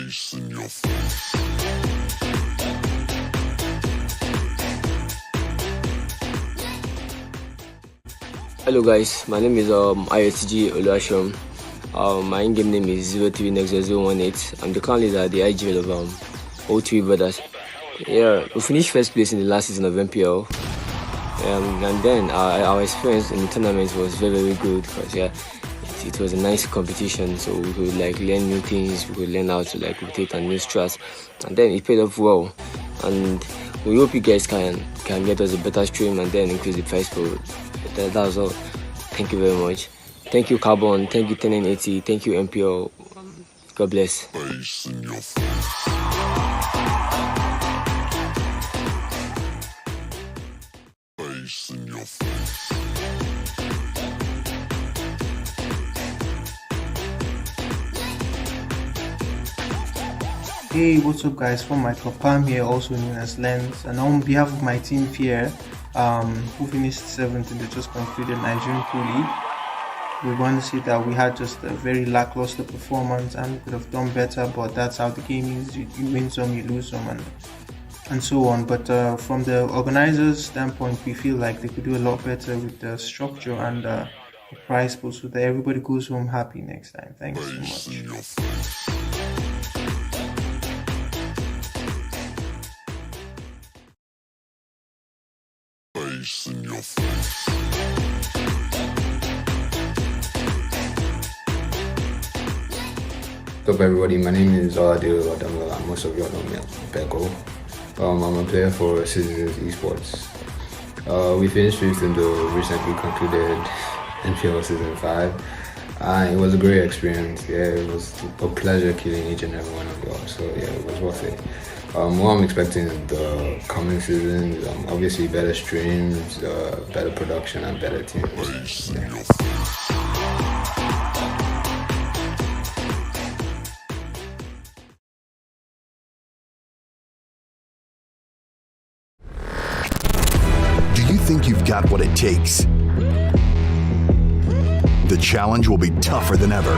Face in your face. Hello guys, my name is ISG Oluashom. My in-game name is 03Nexus018. I'm the current leader at the IGL of O3 Brothers. Yeah, we finished first place in the last season of MPL. And then our experience in the tournament was very good because it was a nice competition, so we could like learn new things, we could learn how to like rotate and new strats, and then it paid off well. And we hope you guys can get us a better stream and then increase the price for it. That's all. Thank you very much. Thank you Carbon, thank you 1080, thank you MPL. God bless. Face in your face. Face in your face. Hey, what's up, guys? From my Pam here, also known as Lens, and on behalf of my team here, who finished 7th in the just concluded Nigerian Pro League, we want to say that we had just a very lackluster performance and we could have done better, but that's how the game is. You win some, you lose some, and so on. But from the organizers' standpoint, we feel like they could do a lot better with the structure and the prize pool so that everybody goes home happy next time. Thanks so Face in your much. face. Face in your face. What's up, everybody? My name is Oladil Adamola. Most of you all know me as Beko. I'm a player for Citizens Esports. We finished 5th in the recently concluded NPL Season 5. It was a great experience. Yeah, it was a pleasure killing each and every one of y'all. So yeah, it was worth it. What I'm expecting in the coming seasons, obviously better streams, better production, and better teams. Face in your face. Do you think you've got what it takes? The challenge will be tougher than ever.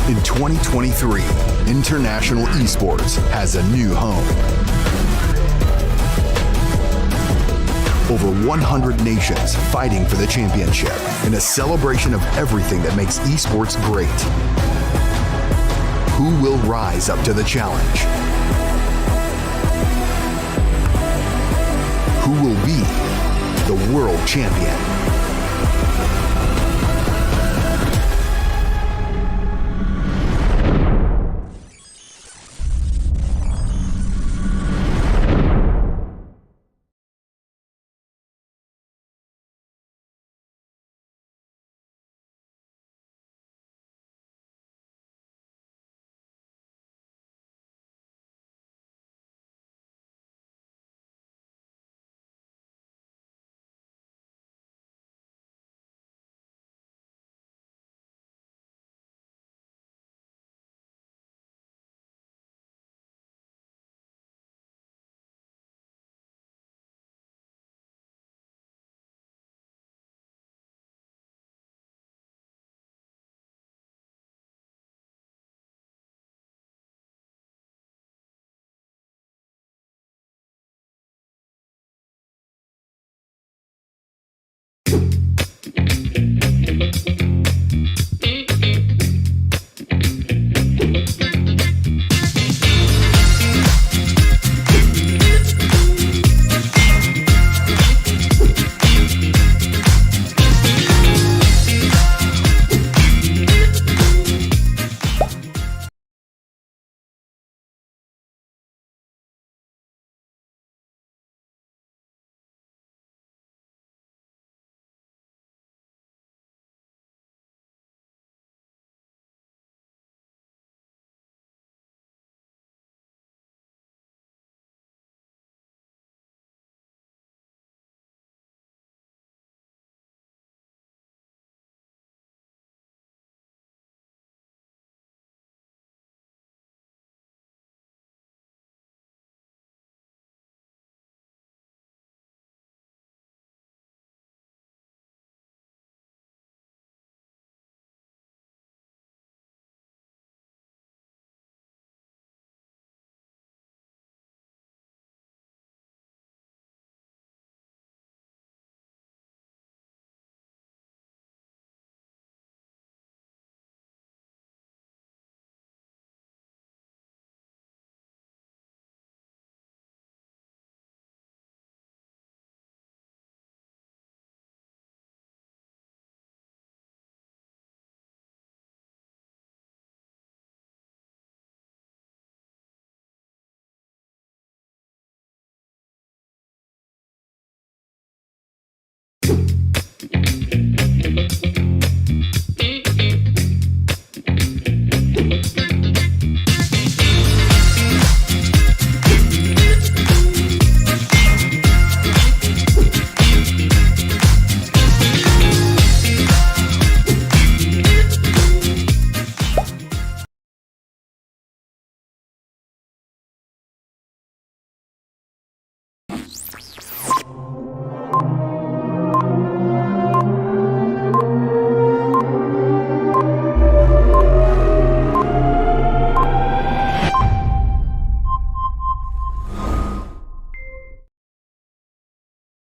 In 2023, International Esports has a new home. Over 100 nations fighting for the championship in a celebration of everything that makes esports great. Who will rise up to the challenge? Who will be the world champion?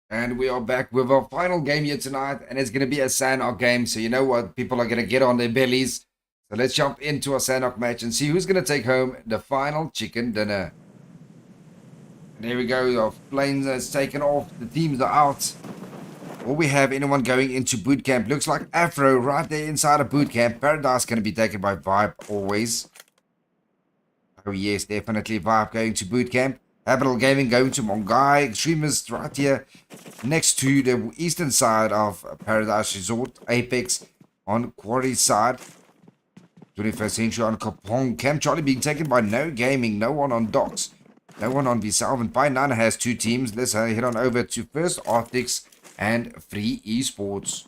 And we are back with our final game here tonight, and it's going to be a Sanhok game. So you know what? People are going to get on their bellies. So let's jump into a Sanhok match and see who's going to take home the final chicken dinner. And there we go. Our planes has taken off. The teams are out. Will we have anyone going into boot camp? Looks like Afro right there inside of boot camp. Paradise going to be taken by Vibe always. Oh yes, definitely Vibe going to boot camp. Capital Gaming going to Mongai. Extremist right here next to the eastern side of Paradise Resort. Apex on Quarry side. 21st Century on Kapong. Camp Charlie being taken by No Gaming. No one on Docks. No one on V-Salve. And Pi 9 has two teams. Let's head on over to First Arctics and Free Esports.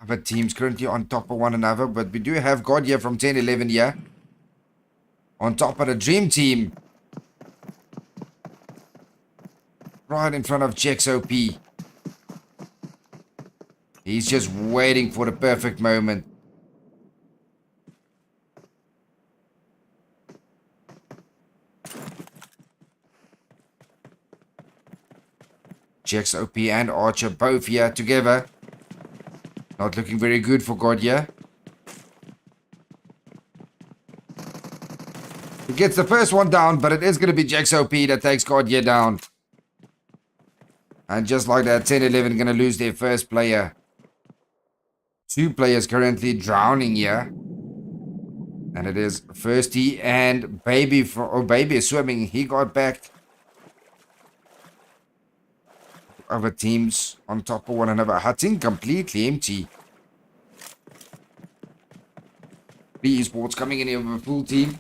Other teams currently on top of one another. But we do have God here from 10-11 here. On top of the Dream Team. Right in front of Jex OP. He's just waiting for the perfect moment. Jex OP and Archer both here together. Not looking very good for Godya. He gets the first one down, but it is going to be Jex OP that takes Godya down. And just like that, 10-11 going to lose their first player. Two players currently drowning here. And it is Firsty and Baby. Baby is swimming. He got back. Other teams on top of one another. Hutting completely empty. Free Esports coming in here with a full team.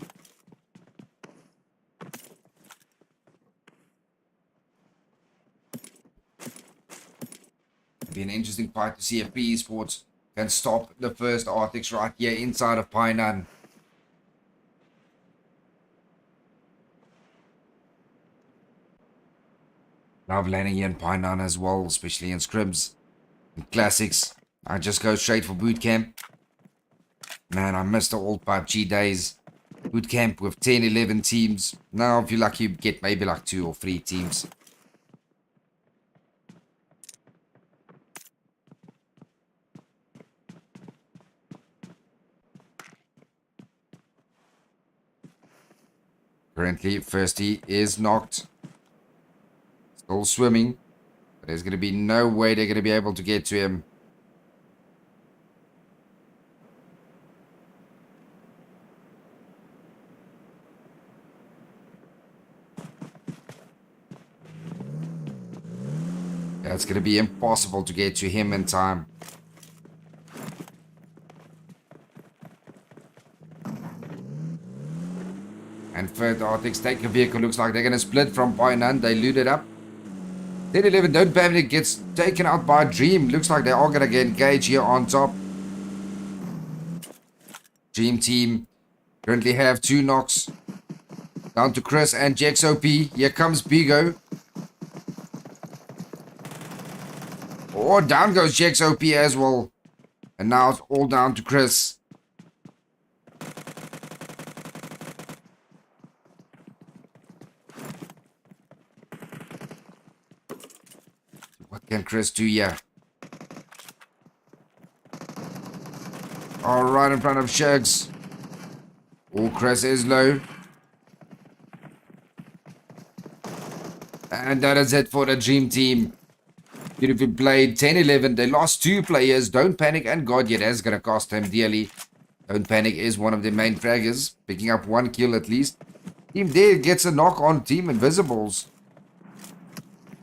It'll be an interesting fight to see if Free Esports can stop the First Arctics right here inside of Painan. Love landing here in Painan as well, especially in scrims and classics. I just go straight for boot camp. Man, I miss the old PUBG days. Boot camp with 10-11 teams. Now, if you're lucky, you get maybe like 2 or 3 teams. Currently, Firsty is knocked. Still swimming. But there's going to be no way they're going to be able to get to him. Yeah, it's going to be impossible to get to him in time. And First Arctics take a vehicle. Looks like they're going to split from Painan. They loot it up. 10-11 Don't Panic gets taken out by Dream. Looks like they are going to get engaged here on top. Dream Team currently have 2 knocks. Down to Chris and Jex OP. Here comes Bigo. Oh, down goes Jex OP as well. And now it's all down to Chris. What can Chris do here? All right in front of Shags. Oh, Chris is low. And that is it for the Dream Team. Beautifully played. 10-11. They lost 2 players. Don't Panic and Godya. That's going to cost them dearly. Don't Panic is one of their main fraggers. Picking up 1 kill at least. Team there gets a knock on Team Invisibles.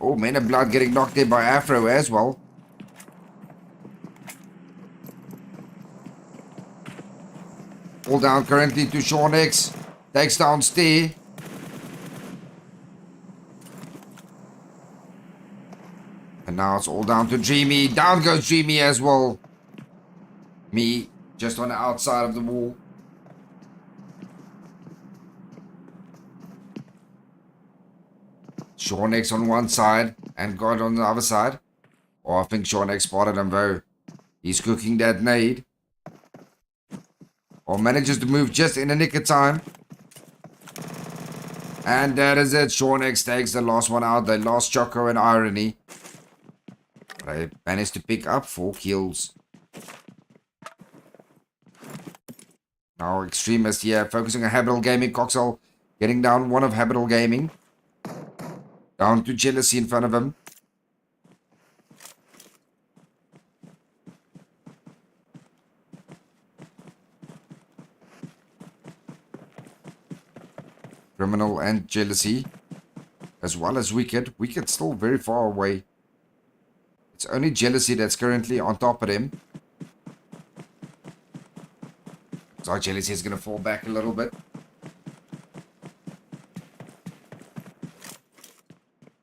Oh, Men of Blood getting knocked there by Afro as well. All down currently to Sean X. Takes down Stay. And now it's all down to Dreamy. Down goes Dreamy as well. Me just on the outside of the wall. Shornex on one side and God on the other side. Oh, I think Shornex spotted him though. He's cooking that nade. Or manages to move just in the nick of time. And that is it. Shornex takes the last one out. They lost Choco and Irony. They managed to pick up 4 kills. Now Extremist here, focusing on Habitable Gaming. Coxel getting down one of Habitable Gaming. Down to Jealousy in front of him. Criminal and Jealousy. As well as Wicked. Wicked still very far away. It's only Jealousy that's currently on top of him. So Jealousy is going to fall back a little bit.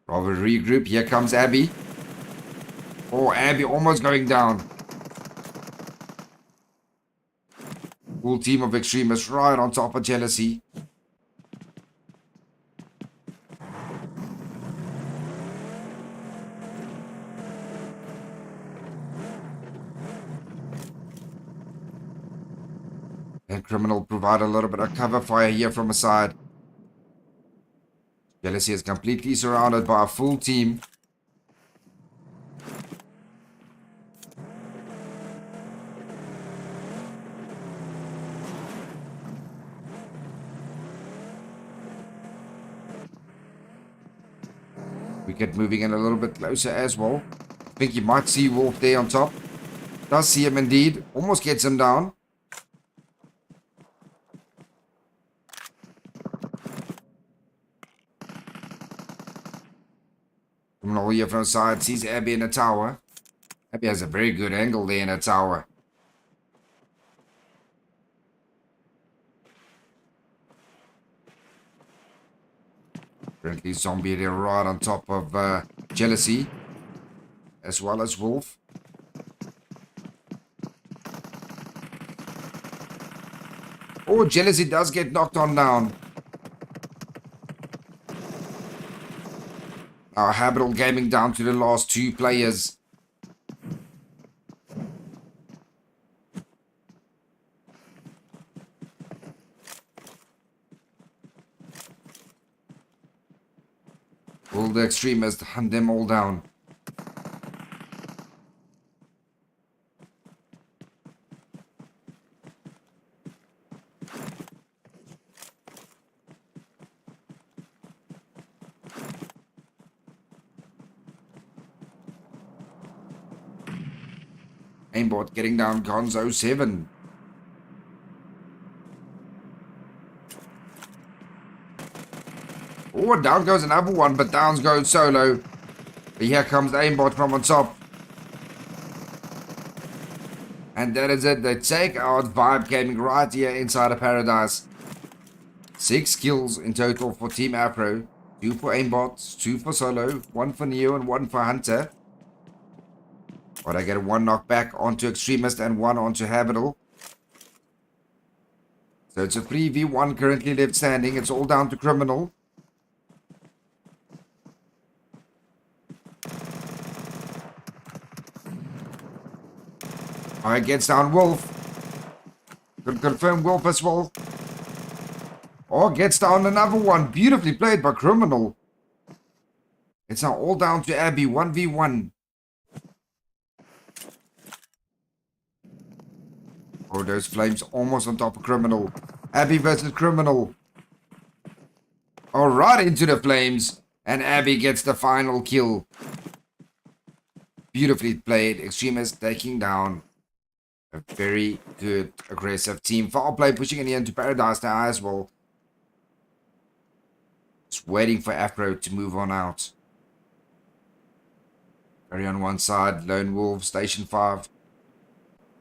Rather regroup. Here comes Abby. Oh, Abby almost going down. Full team of Extremists right on top of Jealousy. And Criminal provide a little bit of cover fire here from a side. Jealousy is completely surrounded by a full team. We get moving in a little bit closer as well. I think you might see Wolf there on top. Does see him indeed. Almost gets him down. Criminal here from the side sees Abby in the tower. Abby has a very good angle there in the tower. Currently Zombie there right on top of Jealousy. As well as Wolf. Oh, Jealousy does get knocked on down. Now Habitable Gaming down to the last 2 players. Will the Extremists hunt them all down? Aimbot getting down Gonzo 7. Oh, down goes another one, but down goes Solo. But here comes Aimbot from on top. And that is it. They take out Vibe Gaming right here inside of Paradise. 6 kills in total for Team Afro. 2 for Aimbot, 2 for Solo, 1 for Neo and 1 for Hunter. But I get 1 knockback onto Extremist and 1 onto Habitable. So it's a 3v1 currently left standing. It's all down to Criminal. Alright, gets down Wolf. Could confirm Wolf as well. Oh, gets down another one. Beautifully played by Criminal. It's now all down to Abby. 1v1. Oh, those flames almost on top of Criminal. Abby versus Criminal. Oh, right into the flames. And Abby gets the final kill. Beautifully played. Extremist taking down a very good aggressive team. Foul play pushing in the end to Paradise now as well. Just waiting for Afro to move on out. Curry on one side. Lone Wolf, Station 5.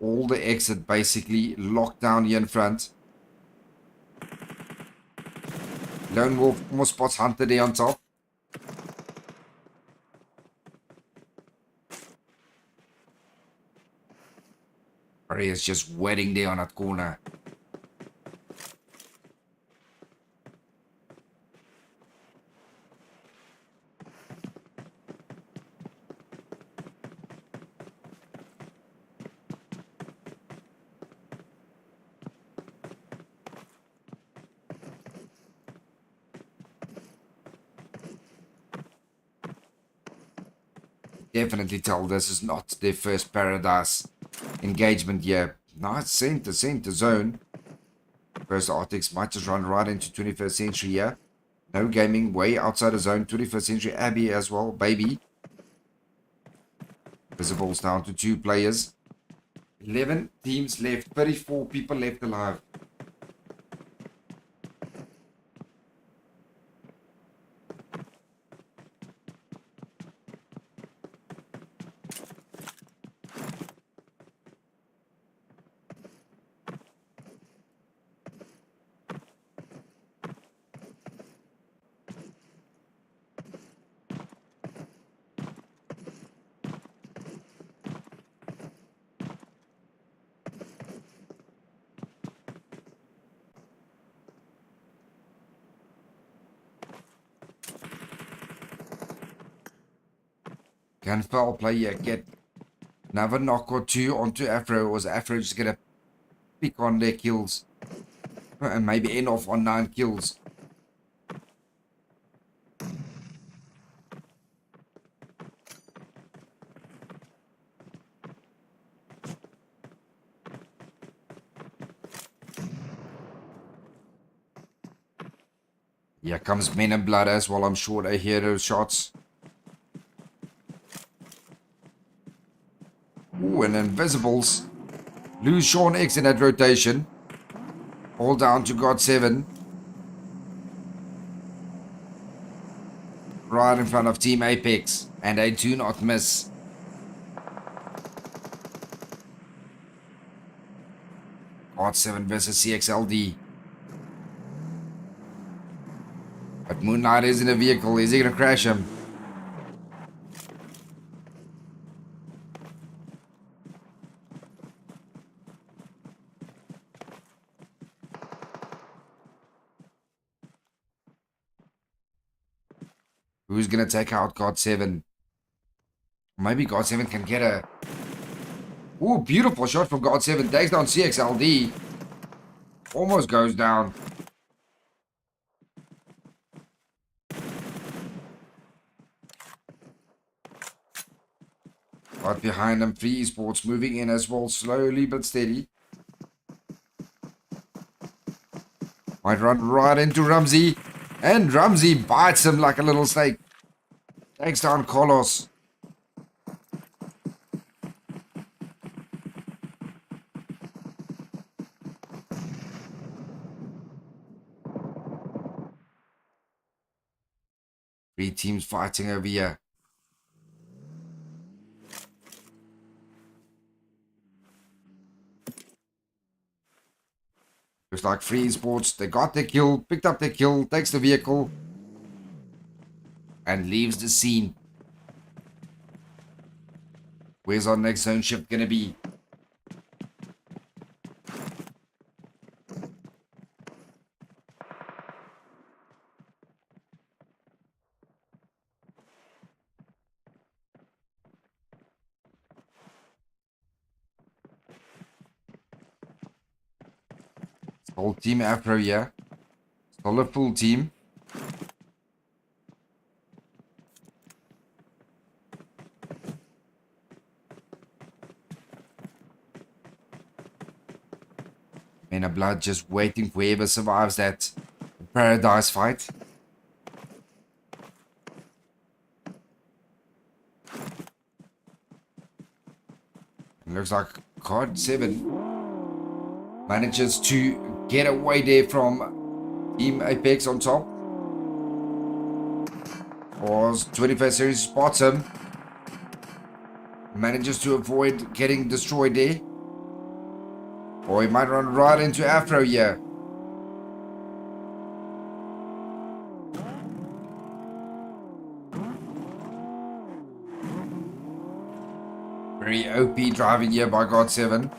All the exit basically locked down here in front. Lone Wolf almost spots Hunter there on top. Curry is just waiting there on that corner. definitely tell this is not their first Paradise engagement here. Nice center zone. First Arctics might just run right into 21st century here. No gaming way outside the zone. 21st century Abby as well, baby. Visibles down to 2 players. 11 teams left, 34 people left alive. Can foul player get another knock or two onto Afro, or is Afro just gonna pick on their kills and maybe end off on 9 kills? Here comes Men in Blood as well. I'm sure they hear those shots. Ooh, and Invisibles lose Sean X in that rotation. All down to God 7. Right in front of Team Apex. And they do not miss. God 7 versus CXLD. But Moonlight is in a vehicle. Is he going to crash him? Who's going to take out God 7? Maybe God 7 can get a... Ooh, beautiful shot from God 7. Takes down CXLD. Almost goes down. Right behind them, Free Esports moving in as well, slowly but steady. Might run right into Ramsey. And Ramsey bites him like a little snake. Takes down Carlos. Three teams fighting over here. Looks like Free Sports, they got their kill, picked up their kill, takes the vehicle, and leaves the scene. Where's our next zone shift gonna be? Whole team Afro, yeah. Still a full team. Men of Blood just waiting for whoever survives that Paradise fight. It looks like God 7 manages to get away there from Team Apex on top. Was 21st Series spots him. Manages to avoid getting destroyed there. Or he might run right into Afro here. Very OP driving here by God 7.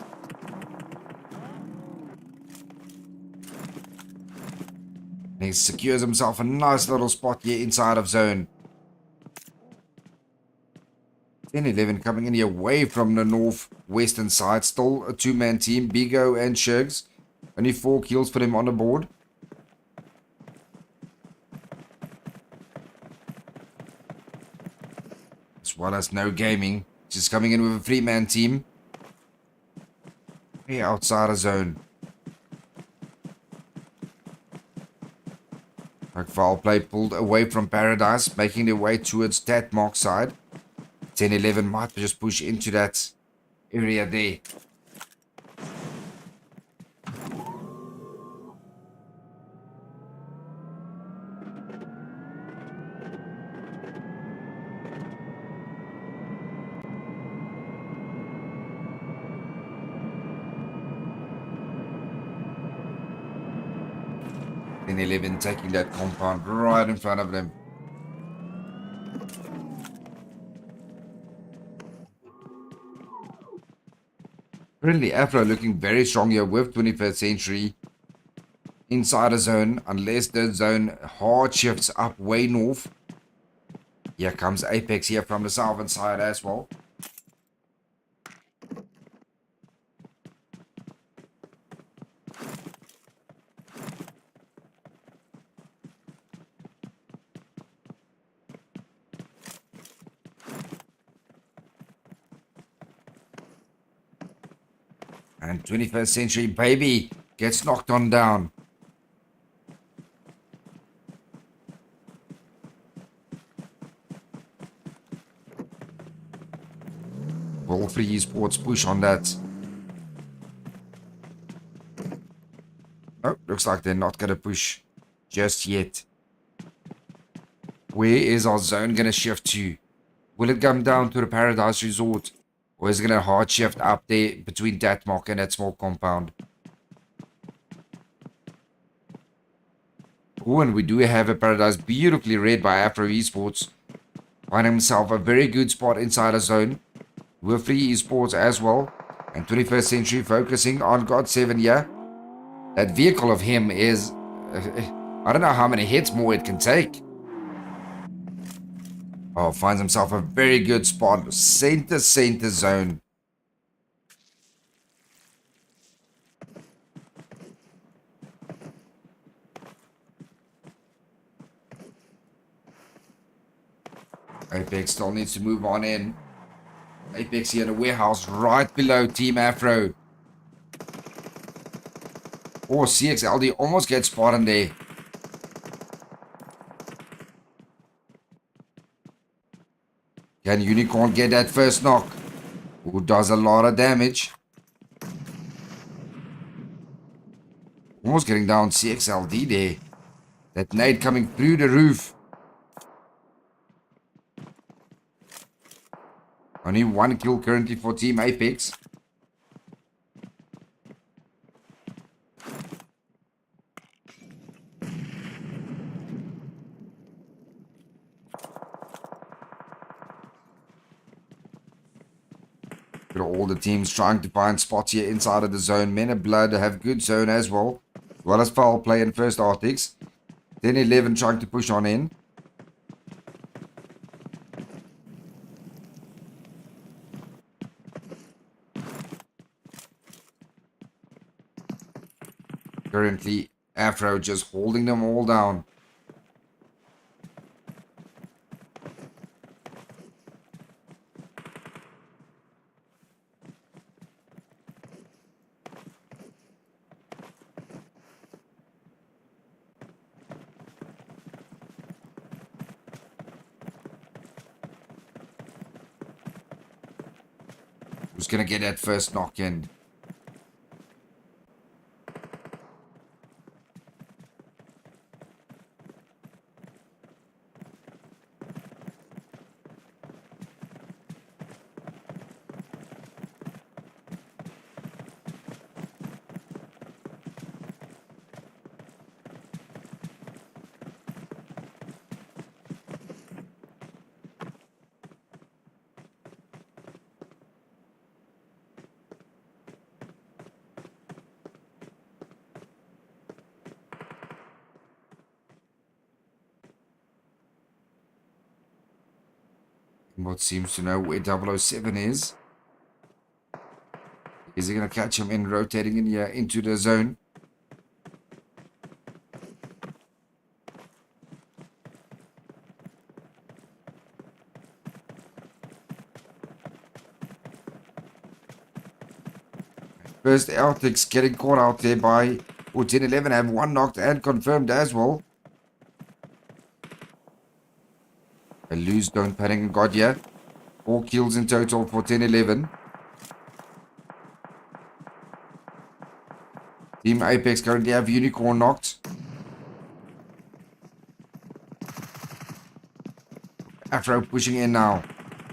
He secures himself a nice little spot here inside of zone. 10-11 coming in here away from the northwestern side. Still a two-man team. Bigo and Shugs. Only 4 kills for them on the board. well as No Gaming, just coming in with a 3-man team. Way outside the zone. Like foul play pulled away from Paradise, making their way towards that mark side. 10-11 might just push into that area there. Then 11 taking that compound right in front of them. Currently Afro looking very strong here with 21st Century inside the zone, unless the zone hard shifts up way north. Here comes Apex here from the southern side as well. And 21st Century Baby gets knocked on down. Will Free Esports push on that? Oh, looks like they're not going to push just yet. Where is our zone going to shift to? Will it come down to the Paradise Resort? Or is it going to hard shift up there between that mark and that small compound? Oh, and we do have a Paradise beautifully read by Afro Esports. Finding himself a very good spot inside the zone. With Free Esports as well. And 21st Century focusing on God 7 here. That vehicle of him is... I don't know how many hits more it can take. Oh, finds himself a very good spot. Center zone. Apex still needs to move on in. Apex here in a warehouse right below Team Afro. Oh, CXLD almost gets spotted there. Can Unicorn get that first knock? Who does a lot of damage? Almost getting down CXLD there. That nade coming through the roof. Only one kill currently for Team Apex. All the teams trying to find spots here inside of the zone. Men of Blood have good zone as well as foul play in first Arctics. 10-11 trying to push on in. Currently, Afro just holding them all down. Who's going to get that first knock in? What seems to know where 007 is. Is he going to catch him in rotating in here into the zone? First Eltics getting caught out there by 10-11. Have one knocked and confirmed as well. They lose, don't panic and got ya. 4 kills in total for 10-11. Team Apex currently have Unicorn knocked. Afro pushing in now.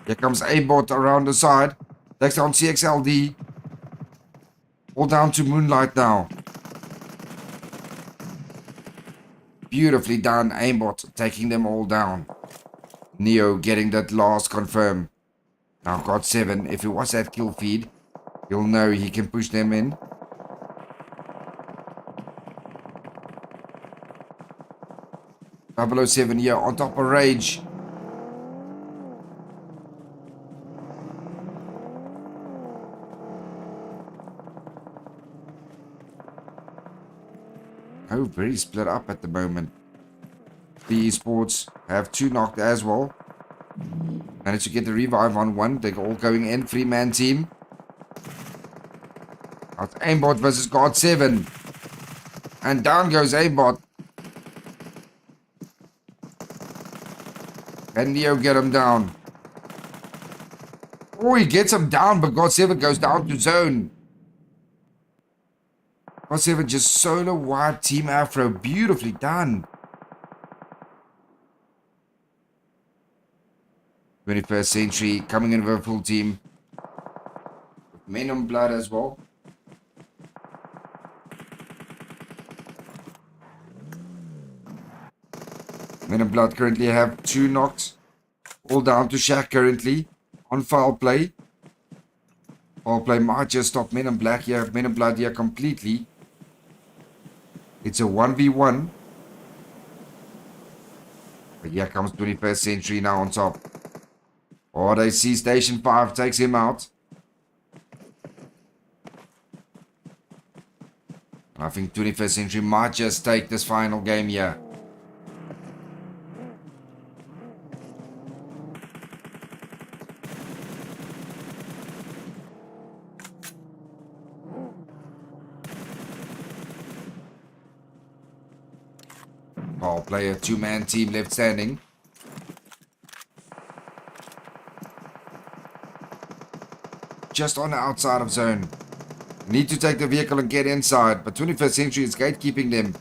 Here comes A-Bot around the side. Takes down CXLD. All down to Moonlight now. Beautifully done. A-Bot taking them all down. Neo getting that last confirm. Now got 7. If he was that kill feed, he'll know he can push them in. .007 here on top of Rage. Oh, very split up at the moment. The esports have 2 knocked as well. Managed to get the revive on 1. They're all going in. 3-man team. That's Aimbot versus God 7. And down goes Aimbot. Can Neo get him down? Oh, he gets him down, but God 7 goes down to zone. God 7 just solo wide Team Afro. Beautifully done. 21st Century coming in with a full team. Men on blood as well. Men on blood currently have 2 knocks. All down to Shaq currently. On foul play. Foul play might just stop Men on Black here. Men on blood here completely. It's a 1v1. But here comes 21st Century now on top. Oh, they see Station 5 takes him out. I think 21st Century might just take this final game here. Ball player, 2-man team left standing. Just on the outside of zone. Need to take the vehicle and get inside, but 21st Century is gatekeeping them.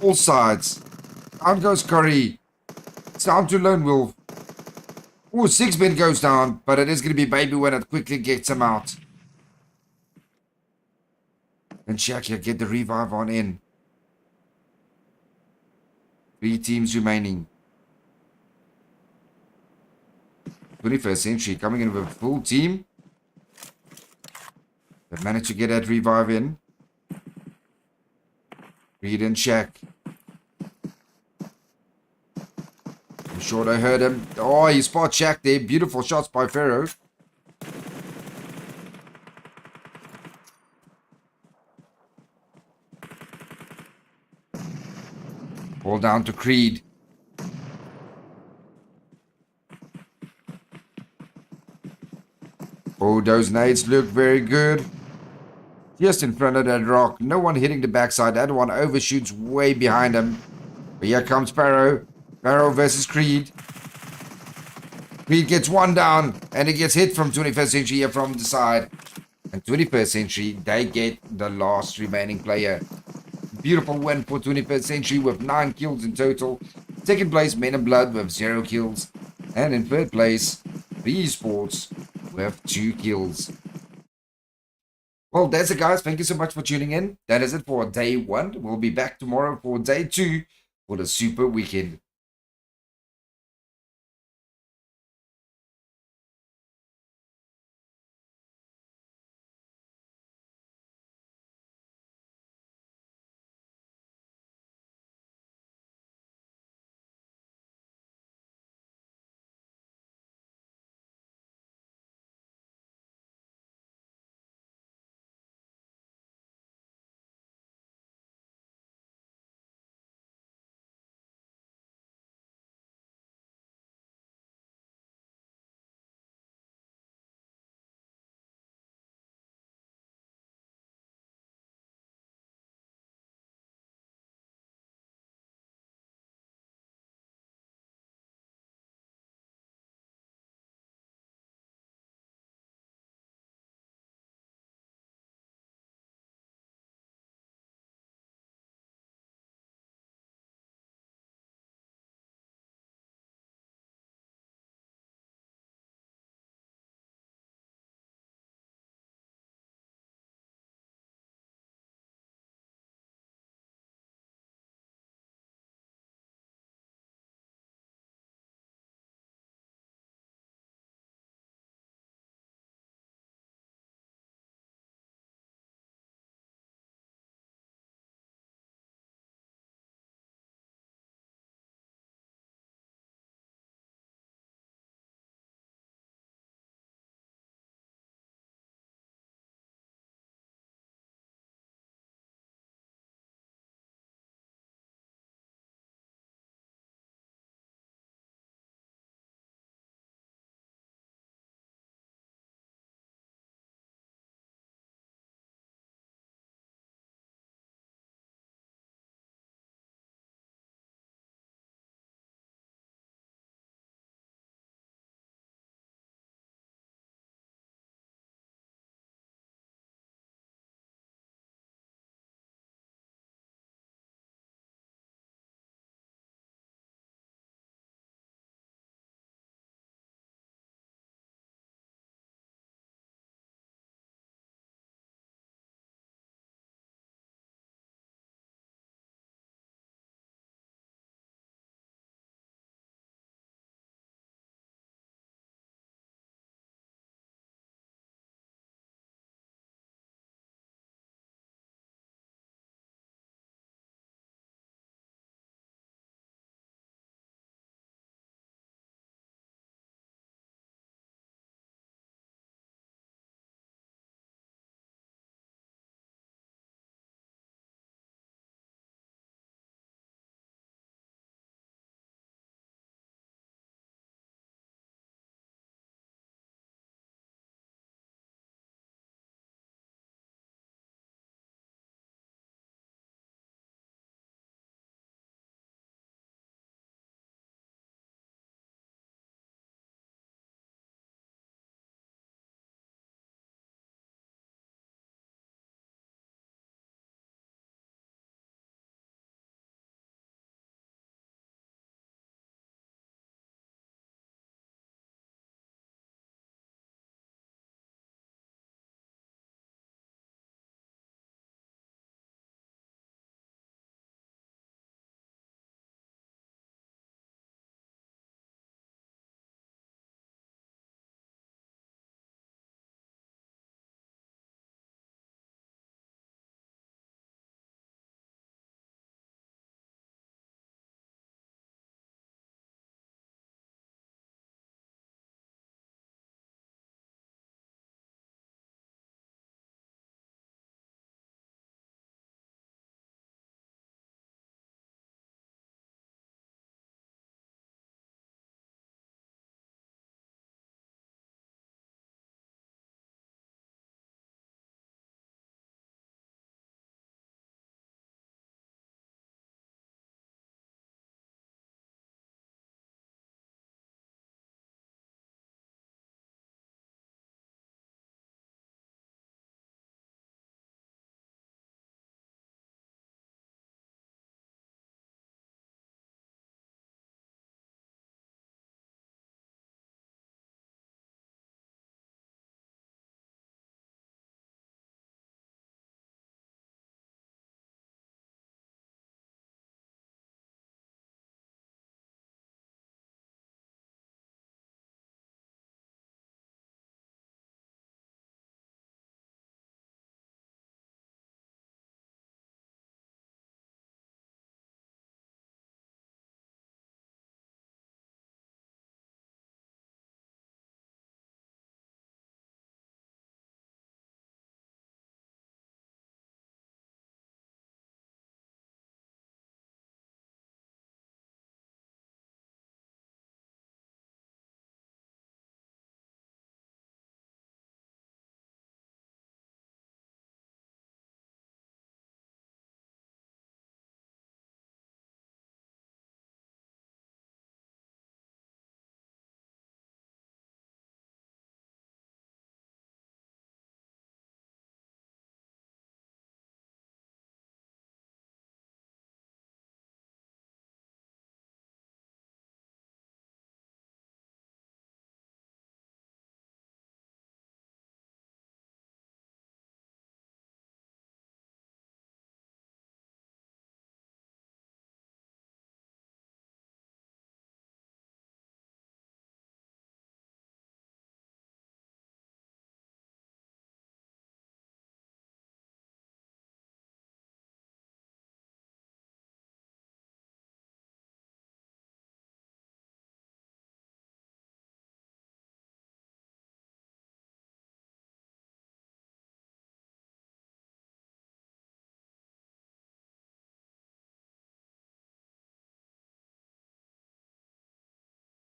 All sides. Down goes Curry. It's down to Lone Wolf. Oh, 6-man goes down, but it is going to be Baby when it quickly gets him out. And Shakia get the revive on in. 3 teams remaining. 21st Century coming in with a full team. They managed to get that revive in. Reed and Shaq. I'm sure they heard him. Oh, he spots Shaq there. Beautiful shots by Pharaoh. Ball down to Creed. Oh, those nades look very good. Just in front of that rock. No one hitting the backside. That one overshoots way behind him. But here comes Sparrow. Sparrow versus Creed. Creed gets one down. And he gets hit from 21st Century here from the side. And 21st Century, they get the last remaining player. Beautiful win for 21st Century with 9 kills in total. Second place, Men in Blood with 0 kills. And in third place, the Esports with 2 kills. Well, that's it, guys. Thank you so much for tuning in. That is it for day 1. We'll be back tomorrow for day 2 for the Super Weekend.